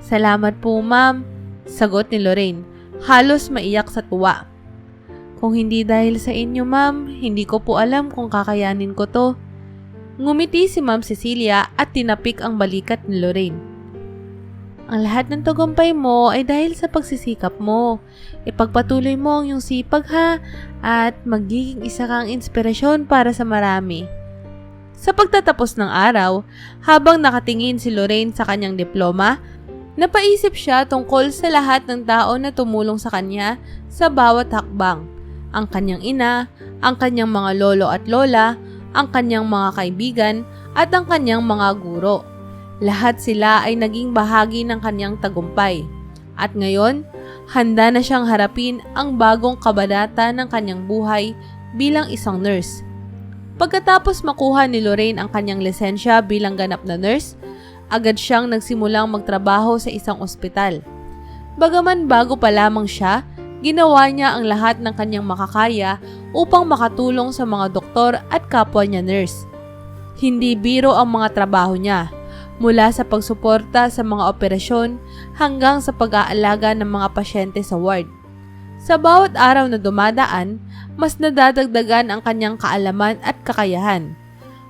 Speaker 1: Salamat po, ma'am, sagot ni Lorraine, halos maiyak sa tuwa. Kung hindi dahil sa inyo, ma'am, hindi ko po alam kung kakayanin ko to. Ngumiti si Ma'am Cecilia at tinapik ang balikat ni Lorraine. Ang lahat ng tagumpay mo ay dahil sa pagsisikap mo. Ipagpatuloy mo ang iyong sipag ha, at magiging isa kang inspirasyon para sa marami. Sa pagtatapos ng araw, habang nakatingin si Lorraine sa kanyang diploma, napaisip siya tungkol sa lahat ng tao na tumulong sa kanya sa bawat hakbang. Ang kanyang ina, ang kanyang mga lolo at lola, ang kanyang mga kaibigan, at ang kanyang mga guro. Lahat sila ay naging bahagi ng kanyang tagumpay. At ngayon, handa na siyang harapin ang bagong kabanata ng kanyang buhay bilang isang nurse. Pagkatapos makuha ni Lorraine ang kanyang lisensya bilang ganap na nurse, agad siyang nagsimulang magtrabaho sa isang ospital. Bagaman bago pa lamang siya, ginawa niya ang lahat ng kanyang makakaya upang makatulong sa mga doktor at kapwa niya nurse. Hindi biro ang mga trabaho niya, mula sa pagsuporta sa mga operasyon hanggang sa pag-aalaga ng mga pasyente sa ward. Sa bawat araw na dumadaan, mas nadadagdagan ang kanyang kaalaman at kakayahan.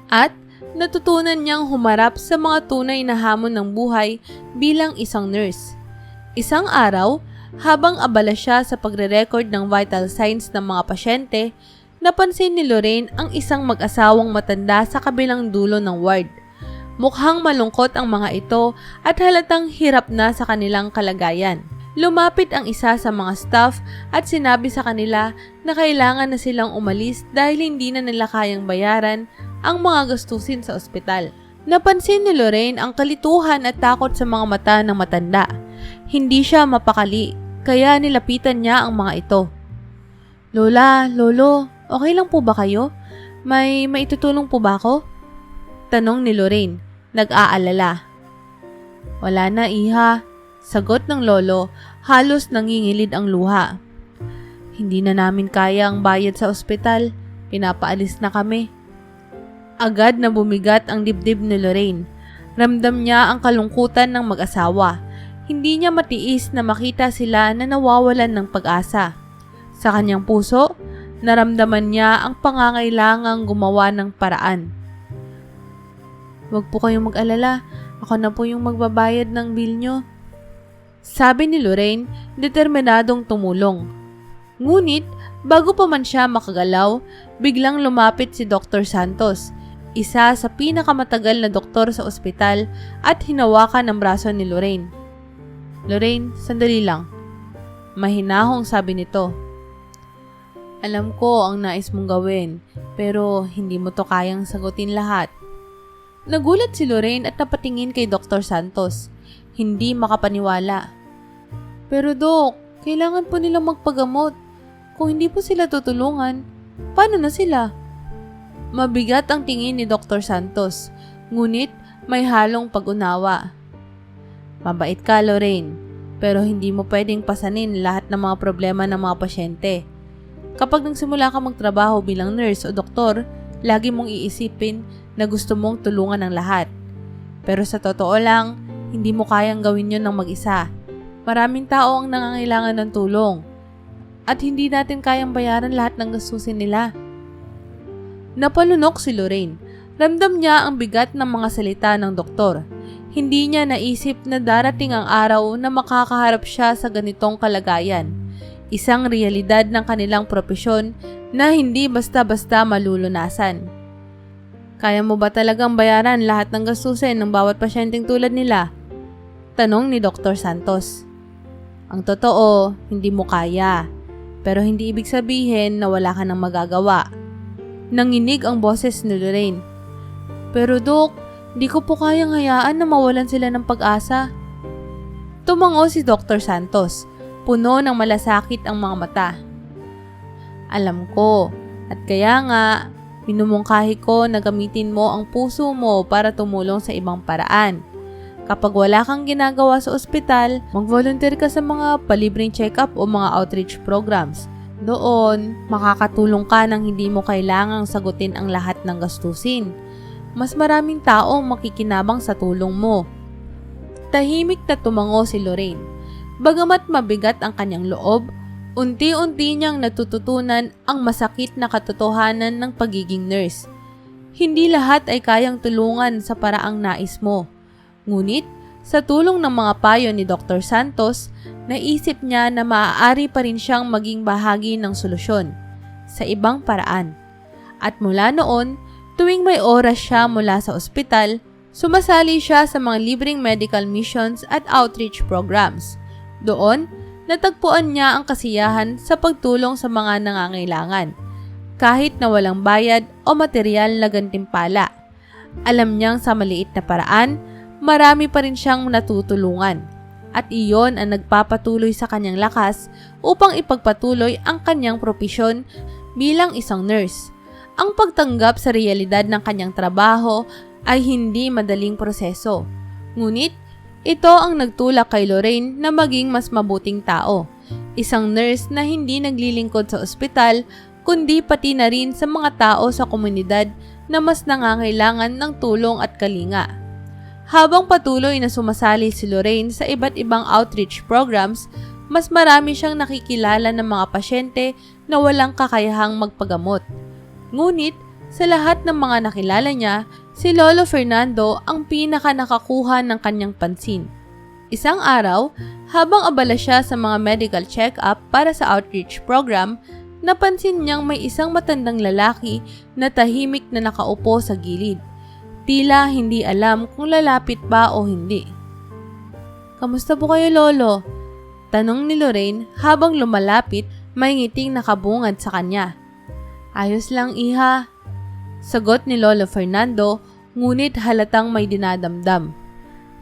Speaker 1: At natutunan niyang humarap sa mga tunay na hamon ng buhay bilang isang nurse. Isang araw, habang abala siya sa pagre-record ng vital signs ng mga pasyente, napansin ni Lorraine ang isang mag-asawang matanda sa kabilang dulo ng ward. Mukhang malungkot ang mga ito at halatang hirap na sa kanilang kalagayan. Lumapit ang isa sa mga staff at sinabi sa kanila na kailangan na silang umalis dahil hindi na nila kayang bayaran ang mga gastusin sa ospital. Napansin ni Lorraine ang kalituhan at takot sa mga mata ng matanda. Hindi siya mapakali, kaya nilapitan niya ang mga ito. Lola, Lolo, okay lang po ba kayo? May maitutulong po ba ako? Tanong ni Lorraine, nag-aalala. Wala na, iha. Sagot ng lolo, halos nangingilid ang luha. Hindi na namin kaya ang bayad sa ospital. Pinapaalis na kami. Agad na bumigat ang dibdib ni Lorraine. Ramdam niya ang kalungkutan ng mag-asawa. Hindi niya matiis na makita sila na nawawalan ng pag-asa. Sa kanyang puso, naramdaman niya ang pangangailangang gumawa ng paraan. Huwag po kayong mag-alala. Ako na po yung magbabayad ng bill nyo. Sabi ni Lorraine, determinadong tumulong. Ngunit, bago pa man siya makagalaw, biglang lumapit si Dr. Santos, isa sa pinakamatagal na doktor sa ospital, at hinawakan ang braso ni Lorraine. Lorraine, sandali lang. Mahinahong sabi nito. Alam ko ang nais mong gawin, pero hindi mo to kayang sagutin lahat. Nagulat si Lorraine at napatingin kay Dr. Santos. Hindi makapaniwala. Pero Dok, kailangan po nilang magpagamot. Kung hindi po sila tutulungan, paano na sila? Mabigat ang tingin ni Dr. Santos, ngunit may halong pag-unawa. Mabait ka, Lorraine, pero hindi mo pwedeng pasanin lahat ng mga problema ng mga pasyente. Kapag nagsimula ka magtrabaho bilang nurse o doktor, lagi mong iisipin na gusto mong tulungan ng lahat. Pero sa totoo lang, hindi mo kayang gawin yon ng mag-isa. Maraming tao ang nangangailangan ng tulong. At hindi natin kayang bayaran lahat ng gastusin nila. Napalunok si Lorraine. Ramdam niya ang bigat ng mga salita ng doktor. Hindi niya naisip na darating ang araw na makakaharap siya sa ganitong kalagayan. Isang realidad ng kanilang propesyon na hindi basta-basta malulunasan. Kaya mo ba talagang bayaran lahat ng gastusin ng bawat pasyenteng tulad nila? Tanong ni Dr. Santos. Ang totoo, hindi mo kaya. Pero hindi ibig sabihin na wala ka nang magagawa. Nanginig ang boses ni Lorraine. Pero Dok, di ko po kayang hayaan na mawalan sila ng pag-asa. Tumango si Dr. Santos. Puno ng malasakit ang mga mata. Alam ko, at kaya nga, minumungkahi ko na gamitin mo ang puso mo para tumulong sa ibang paraan. Kapag wala kang ginagawa sa ospital, mag-volunteer ka sa mga palibreng check-up o mga outreach programs. Doon, makakatulong ka nang hindi mo kailangang sagutin ang lahat ng gastusin. Mas maraming taong makikinabang sa tulong mo. Tahimik na tumango si Lorraine. Bagamat mabigat ang kanyang loob, unti-unti niyang natututunan ang masakit na katotohanan ng pagiging nurse. Hindi lahat ay kayang tulungan sa paraang nais mo. Ngunit, sa tulong ng mga payo ni Dr. Santos, naisip niya na maaari pa rin siyang maging bahagi ng solusyon sa ibang paraan. At mula noon, tuwing may oras siya mula sa ospital, sumasali siya sa mga libreng medical missions at outreach programs. Doon, natagpuan niya ang kasiyahan sa pagtulong sa mga nangangailangan, kahit na walang bayad o materyal na gantimpala. Alam niyang sa maliit na paraan, marami pa rin siyang natutulungan, at iyon ang nagpapatuloy sa kanyang lakas upang ipagpatuloy ang kanyang propesyon bilang isang nurse. Ang pagtanggap sa realidad ng kanyang trabaho ay hindi madaling proseso, ngunit ito ang nagtulak kay Lorraine na maging mas mabuting tao. Isang nurse na hindi naglilingkod sa ospital, kundi pati na rin sa mga tao sa komunidad na mas nangangailangan ng tulong at kalinga. Habang patuloy na sumasali si Lorraine sa iba't ibang outreach programs, mas marami siyang nakikilala ng mga pasyente na walang kakayahang magpagamot. Ngunit, sa lahat ng mga nakilala niya, si Lolo Fernando ang pinaka nakakuha ng kanyang pansin. Isang araw, habang abala siya sa mga medical check-up para sa outreach program, napansin niyang may isang matandang lalaki na tahimik na nakaupo sa gilid. Tila hindi alam kung lalapit ba o hindi. Kamusta po kayo, Lolo? Tanong ni Lorraine habang lumalapit, may ngiting nakabungad sa kanya. Ayos lang, iha. Sagot ni Lolo Fernando, ngunit halatang may dinadamdam.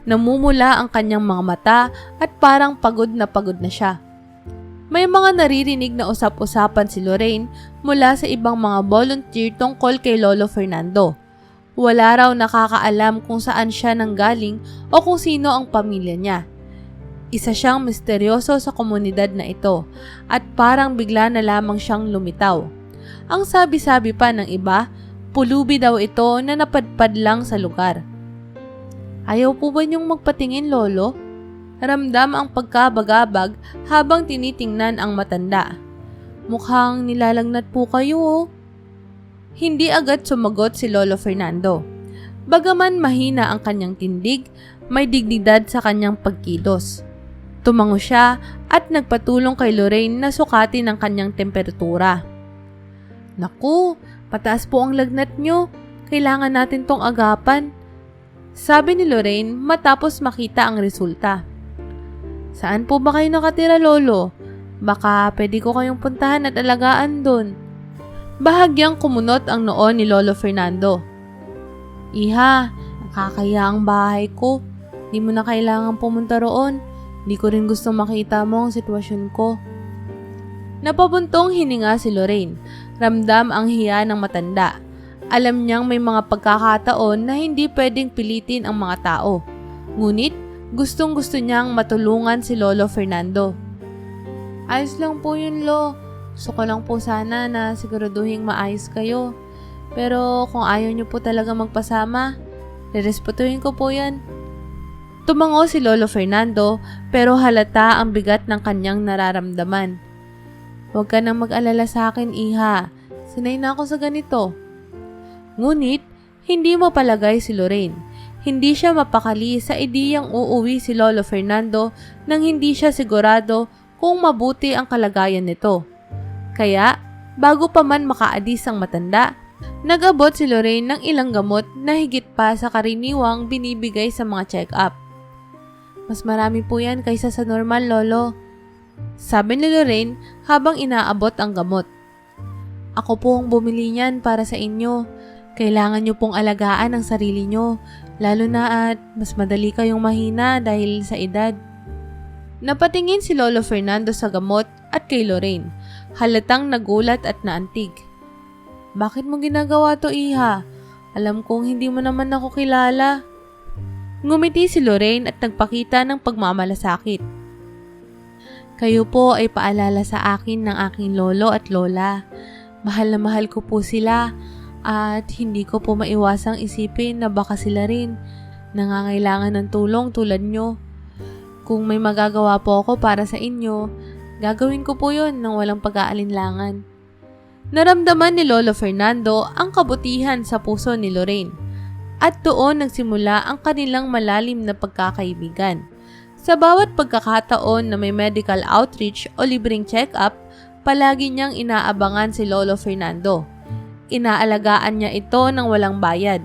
Speaker 1: Namumula ang kanyang mga mata at parang pagod na siya. May mga naririnig na usap-usapan si Lorraine mula sa ibang mga volunteer tungkol kay Lolo Fernando. Wala raw nakakaalam kung saan siya nanggaling o kung sino ang pamilya niya. Isa siyang misteryoso sa komunidad na ito at parang bigla na lamang siyang lumitaw. Ang sabi-sabi pa ng iba, pulubi daw ito na napadpad lang sa lugar. Ayaw po ba niyong magpatingin, Lolo? Ramdam ang pagkabagabag habang tinitingnan ang matanda. Mukhang nilalagnat po kayo, oh. Hindi agad sumagot si Lolo Fernando. Bagaman mahina ang kanyang tindig, may dignidad sa kanyang pagkilos. Tumango siya at nagpatulong kay Lorraine na sukatin ang kanyang temperatura. Naku, pataas po ang lagnat nyo. Kailangan natin tong agapan. Sabi ni Lorraine matapos makita ang resulta. Saan po ba kayo nakatira, Lolo? Baka pwede ko kayong puntahan at alagaan doon. Bahagyang kumunot ang noo ni Lolo Fernando. Iha, nakakaya ang bahay ko. Di mo na kailangan pumunta roon. Di ko rin gusto makita mo ang sitwasyon ko. Napabuntong hininga si Lorraine. Ramdam ang hiya ng matanda. Alam niyang may mga pagkakataon na hindi pwedeng pilitin ang mga tao. Ngunit, gustong-gusto niyang matulungan si Lolo Fernando. Ayos lang po yun, Lo. Gusto ko lang po sana na siguraduhin maayos kayo. Pero kung ayaw niyo po talaga magpasama, rerespetuhin ko po yan. Tumango si Lolo Fernando pero halata ang bigat ng kanyang nararamdaman. Huwag ka nang mag-alala sa akin, iha. Sanay na ako sa ganito. Ngunit, hindi mapalagay si Lorraine. Hindi siya mapakali sa ideyang uuwi si Lolo Fernando nang hindi siya sigurado kung mabuti ang kalagayan nito. Kaya, bago pa man makaadis ang matanda, nag-abot si Lorraine ng ilang gamot na higit pa sa karaniwang binibigay sa mga check-up. Mas marami po yan kaysa sa normal, Lolo, sabi ni Lorraine habang inaabot ang gamot. Ako po ang bumili niyan para sa inyo. Kailangan niyo pong alagaan ang sarili niyo, lalo na at mas madali kayong mahina dahil sa edad. Napatingin si Lolo Fernando sa gamot at kay Lorraine, halatang nagulat at naantig. Bakit mo ginagawa to, Iha? Alam kong hindi mo naman ako kilala. Ngumiti si Lorraine at nagpakita ng pagmamalasakit. Kayo po ay paalala sa akin ng aking lolo at lola. Mahal na mahal ko po sila at hindi ko po maiwasang isipin na baka sila rin nangangailangan ng tulong tulad nyo. Kung may magagawa po ako para sa inyo, gagawin ko po yun ng walang pag-aalinlangan. Naramdaman ni Lolo Fernando ang kabutihan sa puso ni Lorraine at doon nagsimula ang kanilang malalim na pagkakaibigan. Sa bawat pagkakataon na may medical outreach o libreng check-up, palagi niyang inaabangan si Lolo Fernando. Inaalagaan niya ito ng walang bayad.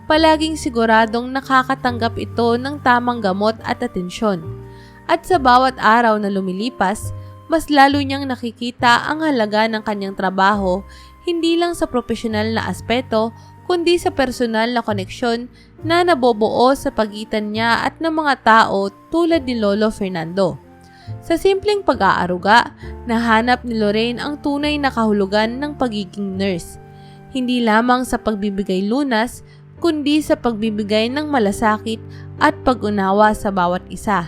Speaker 1: Palaging siguradong nakakatanggap ito ng tamang gamot at atensyon. At sa bawat araw na lumilipas, mas lalo niyang nakikita ang halaga ng kanyang trabaho, hindi lang sa profesional na aspeto, kundi sa personal na koneksyon na nabubuo sa pagitan niya at ng mga tao tulad ni Lolo Fernando. Sa simpleng pag-aaruga, nahanap ni Lorraine ang tunay na kahulugan ng pagiging nurse. Hindi lamang sa pagbibigay lunas, kundi sa pagbibigay ng malasakit at pag-unawa sa bawat isa.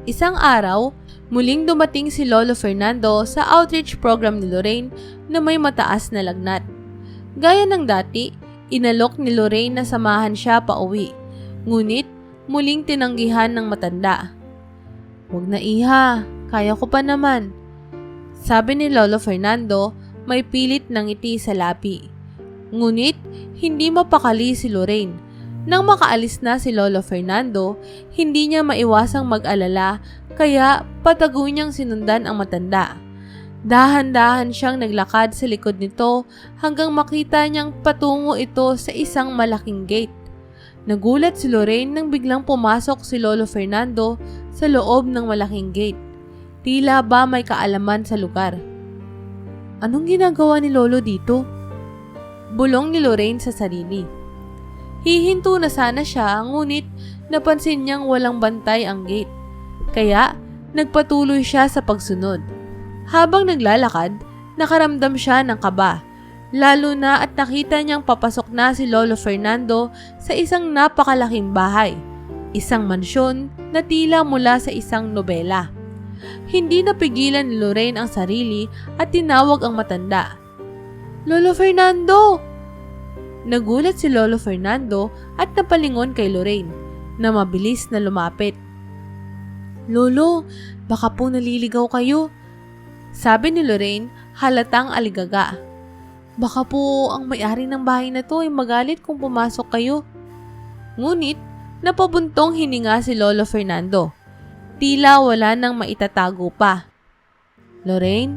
Speaker 1: Isang araw, muling dumating si Lolo Fernando sa outreach program ni Lorraine na may mataas na lagnat. Gaya ng dati, inalok ni Lorraine na samahan siya pauwi. Ngunit, muling tinanggihan ng matanda. Huwag na, Iha, kaya ko pa naman. Sabi ni Lolo Fernando, may pilit ng ngiti sa labi. Ngunit, hindi mapakali si Lorraine. Nang makaalis na si Lolo Fernando, hindi niya maiwasang mag-alala kaya patago niyang sinundan ang matanda. Dahan-dahan siyang naglakad sa likod nito hanggang makita niyang patungo ito sa isang malaking gate. Nagulat si Lorraine nang biglang pumasok si Lolo Fernando sa loob ng malaking gate. Tila ba may kaalaman sa lugar. Anong ginagawa ni Lolo dito? Bulong ni Lorraine sa sarili. Hihinto na sana siya, ngunit napansin niyang walang bantay ang gate. Kaya, nagpatuloy siya sa pagsunod. Habang naglalakad, nakaramdam siya ng kaba. Lalo na at nakita niyang papasok na si Lolo Fernando sa isang napakalaking bahay. Isang mansyon na tila mula sa isang nobela. Hindi napigilan ni Lorraine ang sarili at tinawag ang matanda. Lolo Fernando! Nagulat si Lolo Fernando at napalingon kay Lorraine na mabilis na lumapit. Lolo, baka po naliligaw kayo. Sabi ni Lorraine halatang aligaga. Baka po ang may-ari ng bahay na to ay magalit kung pumasok kayo. Ngunit, napabuntong hininga si Lolo Fernando. Tila wala nang maitatago pa. Lorraine?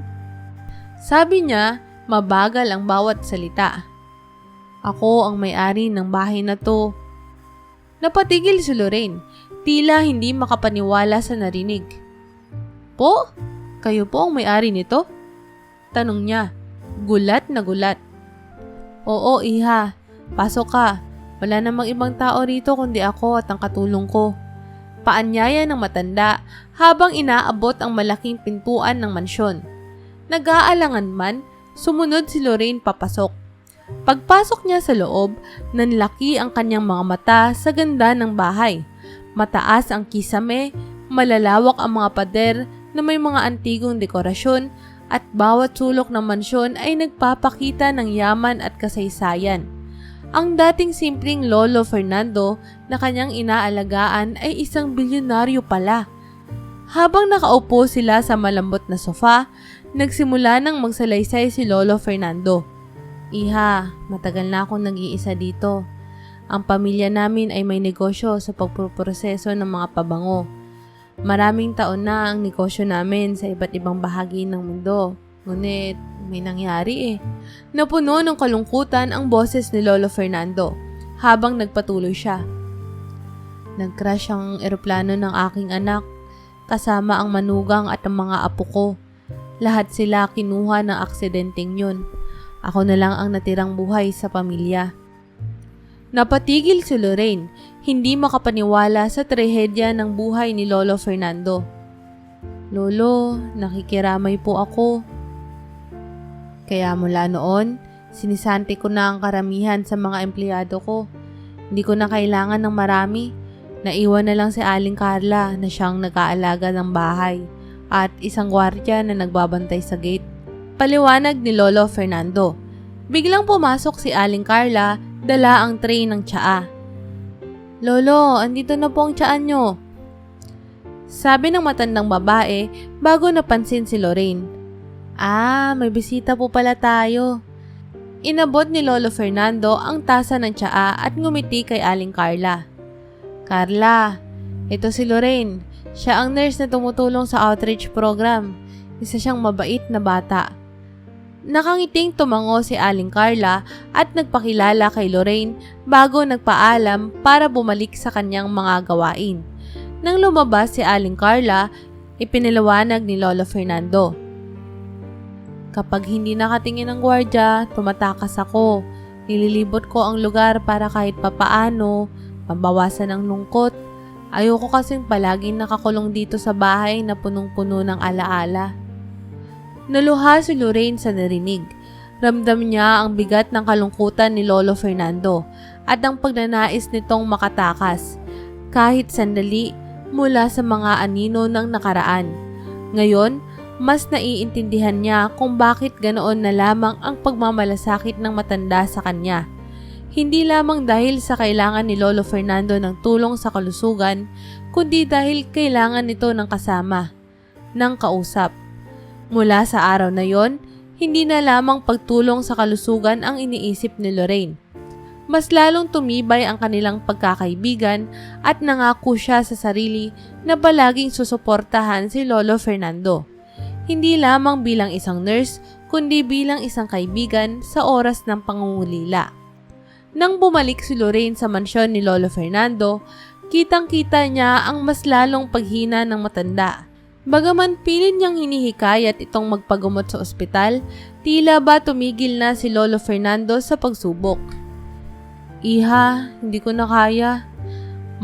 Speaker 1: Sabi niya, mabagal ang bawat salita. Ako ang may-ari ng bahay na to. Napatigil si Lorraine, tila hindi makapaniwala sa narinig. Po? Kayo po ang may-ari nito? Tanong niya, gulat na gulat. Oo, Iha. Pasok ka. Wala namang ibang tao rito kundi ako at ang katulong ko. Paanyaya ng matanda habang inaabot ang malaking pintuan ng mansyon. Nag-aalangan man, sumunod si Lorraine papasok. Pagpasok niya sa loob, nanlaki ang kanyang mga mata sa ganda ng bahay. Mataas ang kisame, malalawak ang mga pader na may mga antigong dekorasyon at bawat sulok ng mansyon ay nagpapakita ng yaman at kasaysayan. Ang dating simpleng Lolo Fernando na kanyang inaalagaan ay isang bilyonaryo pala. Habang nakaupo sila sa malambot na sofa, nagsimula nang magsalaysay si Lolo Fernando. Iha, matagal na akong nag-iisa dito. Ang pamilya namin ay may negosyo sa pagproproseso ng mga pabango. Maraming taon na ang negosyo namin sa iba't ibang bahagi ng mundo. Ngunit may nangyari eh. Napuno ng kalungkutan ang boses ni Lolo Fernando habang nagpatuloy siya. Nag-crash ang eroplano ng aking anak kasama ang manugang at ang mga apo ko. Lahat sila kinuha ng aksidenteng yun. Ako na lang ang natirang buhay sa pamilya. Napatigil si Lorraine, hindi makapaniwala sa trahedya ng buhay ni Lolo Fernando. Lolo, nakikiramay po ako. Kaya mula noon, sinisante ko na ang karamihan sa mga empleyado ko. Hindi ko na kailangan ng marami. Naiwan na lang si Aling Carla na siyang nag-aalaga ng bahay at isang gwardiya na nagbabantay sa gate. Paliwanag ni Lolo Fernando. Biglang pumasok si Aling Carla, dala ang tray ng tsaa. Lolo, andito na po ang tsaa nyo. Sabi ng matandang babae bago napansin si Lorraine. May bisita po pala tayo. Inabot ni Lolo Fernando ang tasa ng tsaa at ngumiti kay Aling Carla. Carla, ito si Lorraine. Siya ang nurse na tumutulong sa outreach program. Isa siyang mabait na bata. Nakangiting tumango si Aling Carla at nagpakilala kay Lorraine bago nagpaalam para bumalik sa kanyang mga gawain. Nang lumabas si Aling Carla, ipinaliwanag ni Lolo Fernando. Kapag hindi nakatingin ang gwardya, tumatakas ako. Nililibot ko ang lugar para kahit papaano, mabawasan ang lungkot. Ayoko kasing palaging nakakulong dito sa bahay na punong-puno ng alaala. Naluha si Lorraine sa narinig. Ramdam niya ang bigat ng kalungkutan ni Lolo Fernando at ang pagnanais nitong makatakas, kahit sandali, mula sa mga anino ng nakaraan. Ngayon, mas naiintindihan niya kung bakit ganoon na lamang ang pagmamalasakit ng matanda sa kanya. Hindi lamang dahil sa kailangan ni Lolo Fernando ng tulong sa kalusugan, kundi dahil kailangan nito ng kasama, ng kausap. Mula sa araw na yon, hindi na lamang pagtulong sa kalusugan ang iniisip ni Lorraine. Mas lalong tumibay ang kanilang pagkakaibigan at nangako siya sa sarili na palaging susuportahan si Lolo Fernando. Hindi lamang bilang isang nurse, kundi bilang isang kaibigan sa oras ng pangungulila. Nang bumalik si Lorraine sa mansyon ni Lolo Fernando, kitang-kita niya ang mas lalong paghina ng matanda. Bagaman pilit niyang hinihikayat itong magpagumot sa ospital, tila ba tumigil na si Lolo Fernando sa pagsubok. Iha, hindi ko na kaya.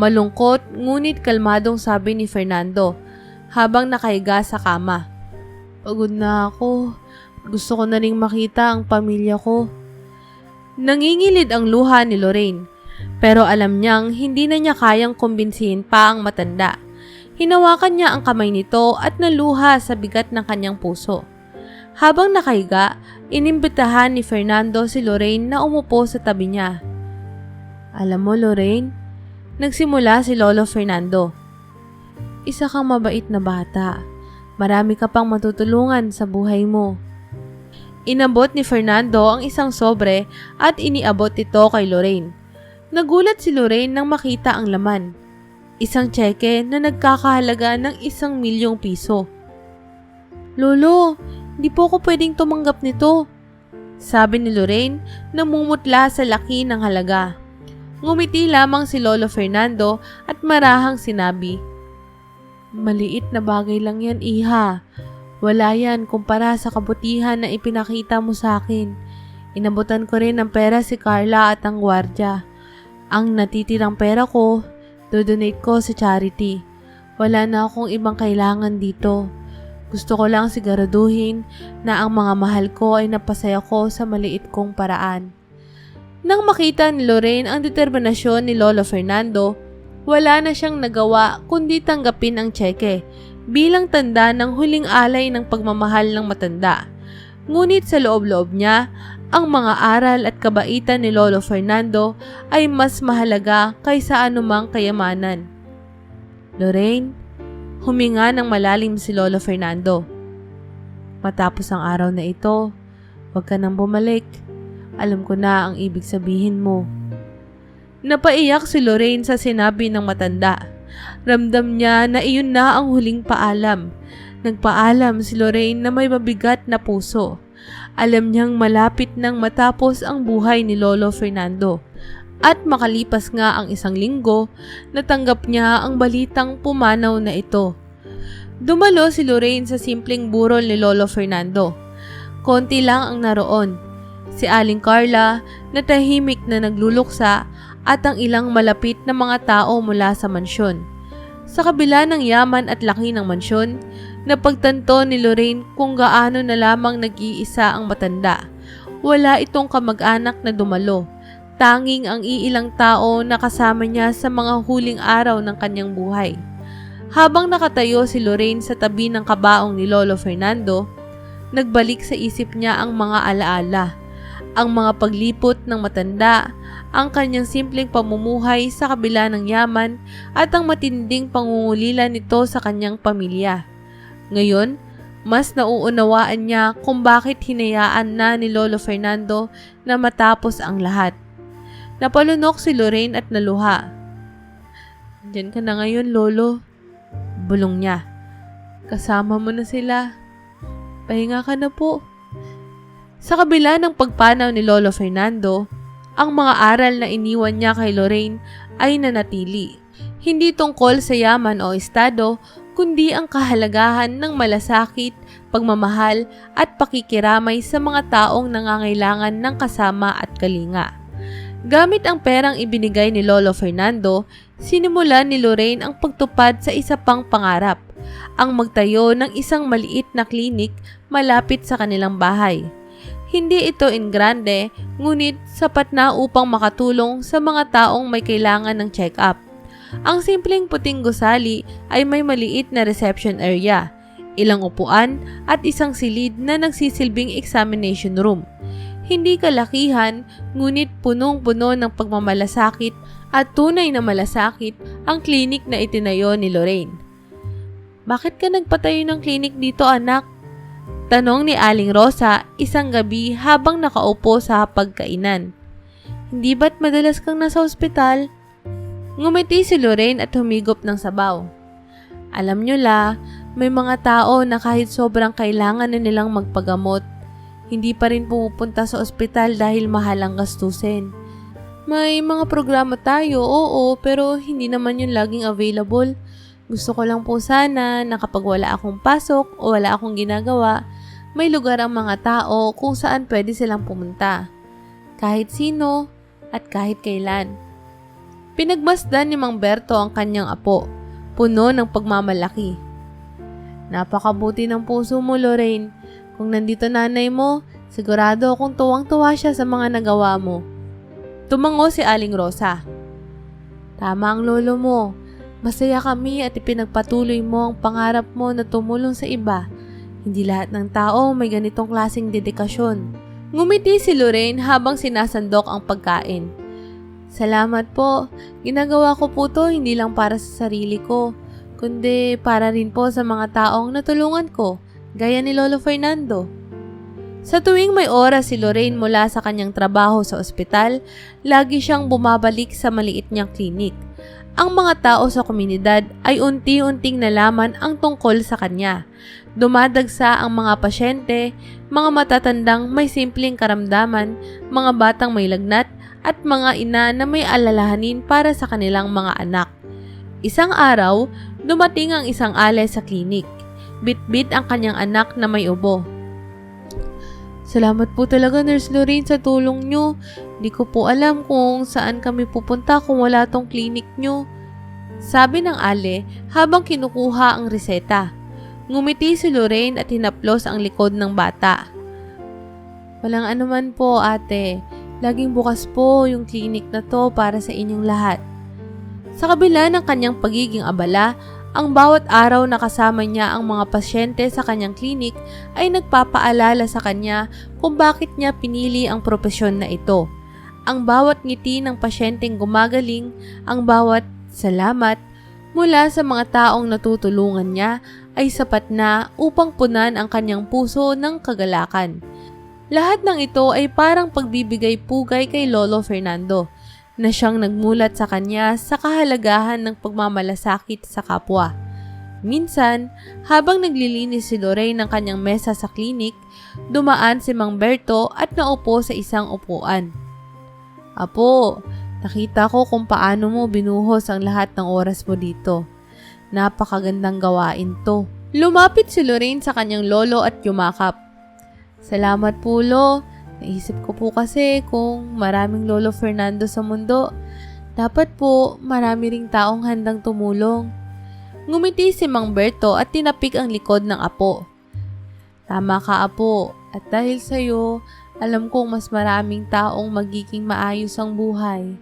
Speaker 1: Malungkot ngunit kalmadong sabi ni Fernando habang nakahiga sa kama. Pagod na ako. Gusto ko na ring makita ang pamilya ko. Nangingilid ang luha ni Lorraine, pero alam niyang hindi na niya kayang kumbinsihin pa ang matanda. Hinawakan niya ang kamay nito at naluha sa bigat ng kanyang puso. Habang nakahiga, inimbitahan ni Fernando si Lorraine na umupo sa tabi niya. Alam mo, Lorraine, nagsimula si Lolo Fernando. Isa kang mabait na bata. Marami ka pang matutulungan sa buhay mo. Inabot ni Fernando ang isang sobre at iniabot ito kay Lorraine. Nagulat si Lorraine nang makita ang laman. Isang tseke na nagkakahalaga ng 1,000,000 piso. Lolo, di po ako pwedeng tumanggap nito, sabi ni Lorraine na mumutla sa laki ng halaga. Ngumiti lamang si Lolo Fernando at marahang sinabi, Maliit na bagay lang yan, iha. Wala yan kumpara sa kabutihan na ipinakita mo sa akin. Inabutan ko rin ng pera si Carla at ang gwardya. Ang natitirang pera ko, dodonate ko sa charity. Wala na akong ibang kailangan dito. Gusto ko lang siguraduhin na ang mga mahal ko ay napasaya ko sa maliit kong paraan. Nang makita ni Lorraine ang determinasyon ni Lolo Fernando, wala na siyang nagawa kundi tanggapin ang tseke bilang tanda ng huling alay ng pagmamahal ng matanda. Ngunit sa loob-loob niya, ang mga aral at kabaitan ni Lolo Fernando ay mas mahalaga kaysa anumang kayamanan. Lorraine, huminga ng malalim si Lolo Fernando. Matapos ang araw na ito, huwag ka nang bumalik. Alam ko na ang ibig sabihin mo. Napaiyak si Lorraine sa sinabi ng matanda. Ramdam niya na iyon na ang huling paalam. Nagpaalam si Lorraine na may mabigat na puso. Alam niyang malapit nang matapos ang buhay ni Lolo Fernando. At makalipas nga ang 1 linggo, natanggap niya ang balitang pumanaw na ito. Dumalo si Lorraine sa simpleng burol ni Lolo Fernando. Konti lang ang naroon. Si Aling Carla na tahimik na nagluluksa at ang ilang malapit na mga tao mula sa mansyon. Sa kabila ng yaman at laki ng mansyon, napagtanto ni Lorraine kung gaano na lamang nag-iisa ang matanda. Wala itong kamag-anak na dumalo. Tanging ang iilang tao na kasama niya sa mga huling araw ng kanyang buhay. Habang nakatayo si Lorraine sa tabi ng kabaong ni Lolo Fernando, nagbalik sa isip niya ang mga alaala, ang mga paglipot ng matanda, ang kanyang simpleng pamumuhay sa kabila ng yaman at ang matinding pangungulila nito sa kanyang pamilya. Ngayon, mas nauunawaan niya kung bakit hinayaan na ni Lolo Fernando na matapos ang lahat. Napalunok si Lorraine at naluha. "Diyan ka na ngayon, Lolo," bulong niya. "Kasama mo na sila. Pahinga ka na po." Sa kabila ng pagpanaw ni Lolo Fernando, ang mga aral na iniwan niya kay Lorraine ay nanatili. Hindi tungkol sa yaman o estado, kundi ang kahalagahan ng malasakit, pagmamahal at pakikiramay sa mga taong nangangailangan ng kasama at kalinga. Gamit ang perang ibinigay ni Lolo Fernando, sinimulan ni Lorraine ang pagtupad sa isa pang pangarap, ang magtayo ng isang maliit na klinik malapit sa kanilang bahay. Hindi ito in grande, ngunit sapat na upang makatulong sa mga taong may kailangan ng check-up. Ang simpleng puting gusali ay may maliit na reception area, ilang upuan at isang silid na nagsisilbing examination room. Hindi kalakihan, ngunit punong-puno ng pagmamalasakit at tunay na malasakit ang klinik na itinayo ni Lorraine. "Bakit ka nagpatayo ng klinik dito, anak?" Tanong ni Aling Rosa isang gabi habang nakaupo sa pagkainan. "Hindi ba't madalas kang nasa ospital?" Ngumiti si Lorraine at humigop ng sabaw. "Alam nyo la, may mga tao na kahit sobrang kailangan na nilang magpagamot, hindi pa rin pumupunta sa ospital dahil mahal ang gastusin. May mga programa tayo, oo, pero hindi naman yun laging available. Gusto ko lang po sana na kapag wala akong pasok o wala akong ginagawa, may lugar ang mga tao kung saan pwede silang pumunta. Kahit sino at kahit kailan." Pinagmasdan ni Mang Berto ang kanyang apo, puno ng pagmamalaki. "Napakabuti ng puso mo, Lorraine. Kung nandito nanay mo, sigurado akong tuwang-tuwa siya sa mga nagawa mo." Tumango si Aling Rosa. "Tama ang lolo mo. Masaya kami at ipinagpatuloy mo ang pangarap mo na tumulong sa iba. Hindi lahat ng tao may ganitong klaseng dedikasyon." Ngumiti si Lorraine habang sinasandok ang pagkain. "Salamat po. Ginagawa ko po to hindi lang para sa sarili ko, kundi para rin po sa mga taong natulungan ko, gaya ni Lolo Fernando." Sa tuwing may oras si Lorraine mula sa kanyang trabaho sa ospital, lagi siyang bumabalik sa maliit niyang klinik. Ang mga tao sa komunidad ay unti-unting nalaman ang tungkol sa kanya. Dumadagsa ang mga pasyente, mga matatandang may simpleng karamdaman, mga batang may lagnat, at mga ina na may alalahanin para sa kanilang mga anak. Isang araw, dumating ang isang alay sa klinik. Bit-bit ang kanyang anak na may ubo. "Salamat po talaga, Nurse Lorraine, sa tulong nyo. Di ko po alam kung saan kami pupunta kung wala tong klinik nyo," sabi ng ale habang kinukuha ang reseta. Ngumiti si Lorraine at hinaplos ang likod ng bata. "Walang anuman po, ate. Laging bukas po yung klinik na to para sa inyong lahat." Sa kabila ng kanyang pagiging abala, ang bawat araw na kasama niya ang mga pasyente sa kanyang klinik ay nagpapaalala sa kanya kung bakit niya pinili ang propesyon na ito. Ang bawat ngiti ng pasyenteng gumagaling, ang bawat salamat mula sa mga taong natutulungan niya ay sapat na upang punan ang kanyang puso ng kagalakan. Lahat ng ito ay parang pagbibigay pugay kay Lolo Fernando. na siyang nagmulat sa kanya sa kahalagahan ng pagmamalasakit sa kapwa. Minsan, habang naglilinis si Lorraine ng kanyang mesa sa klinik, dumaan si Mang Berto at naupo sa isang upuan. "Apo, nakita ko kung paano mo binuhos ang lahat ng oras mo dito. Napakagandang gawain to." Lumapit si Lorraine sa kanyang lolo at yumakap. "Salamat po, Lo. Naisip ko po kasi kung maraming Lolo Fernando sa mundo, dapat po marami ring taong handang tumulong." Ngumiti si Mang Berto at tinapik ang likod ng apo. "Tama ka, apo. At dahil sa'yo, alam kong mas maraming taong magiging maayos ang buhay."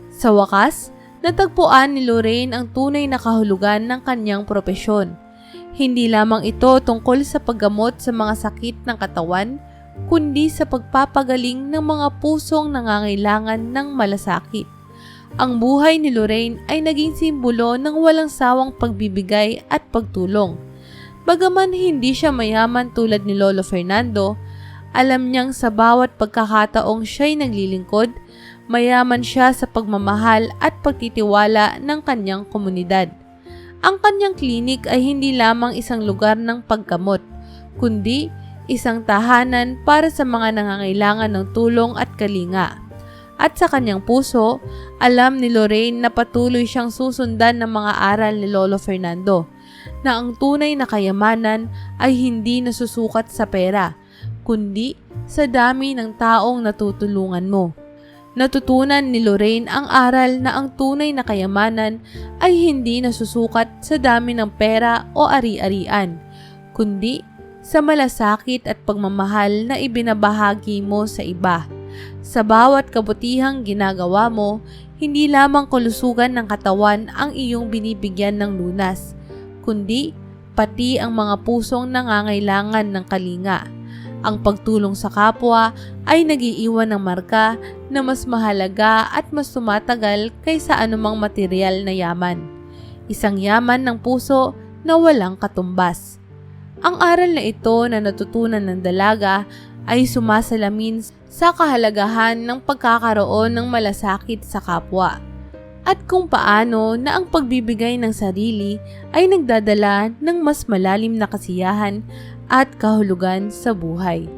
Speaker 1: Sa wakas, natagpuan ni Lorraine ang tunay na kahulugan ng kanyang propesyon. Hindi lamang ito tungkol sa paggamot sa mga sakit ng katawan, kundi sa pagpapagaling ng mga pusong nangangailangan ng malasakit. Ang buhay ni Lorraine ay naging simbolo ng walang sawang pagbibigay at pagtulong. Bagaman hindi siya mayaman tulad ni Lolo Fernando, alam niyang sa bawat pagkakataong siya'y naglilingkod, mayaman siya sa pagmamahal at pagtitiwala ng kanyang komunidad. Ang kanyang klinik ay hindi lamang isang lugar ng paggamot, kundi isang tahanan para sa mga nangangailangan ng tulong at kalinga. At sa kanyang puso, alam ni Lorraine na patuloy siyang susundan ng mga aral ni Lolo Fernando, na ang tunay na kayamanan ay hindi nasusukat sa pera, kundi sa dami ng taong natutulungan mo. Natutunan ni Lorraine ang aral na ang tunay na kayamanan ay hindi nasusukat sa dami ng pera o ari-arian, kundi sa malasakit at pagmamahal na ibinabahagi mo sa iba. Sa bawat kabutihang ginagawa mo, hindi lamang kalusugan ng katawan ang iyong binibigyan ng lunas, kundi pati ang mga pusong nangangailangan ng kalinga. Ang pagtulong sa kapwa ay nagiiwan ng marka na mas mahalaga at mas tumatagal kaysa anumang material na yaman. Isang yaman ng puso na walang katumbas. Ang aral na ito na natutunan ng dalaga ay sumasalamin sa kahalagahan ng pagkakaroon ng malasakit sa kapwa at kung paano na ang pagbibigay ng sarili ay nagdadala ng mas malalim na kasiyahan at kahulugan sa buhay.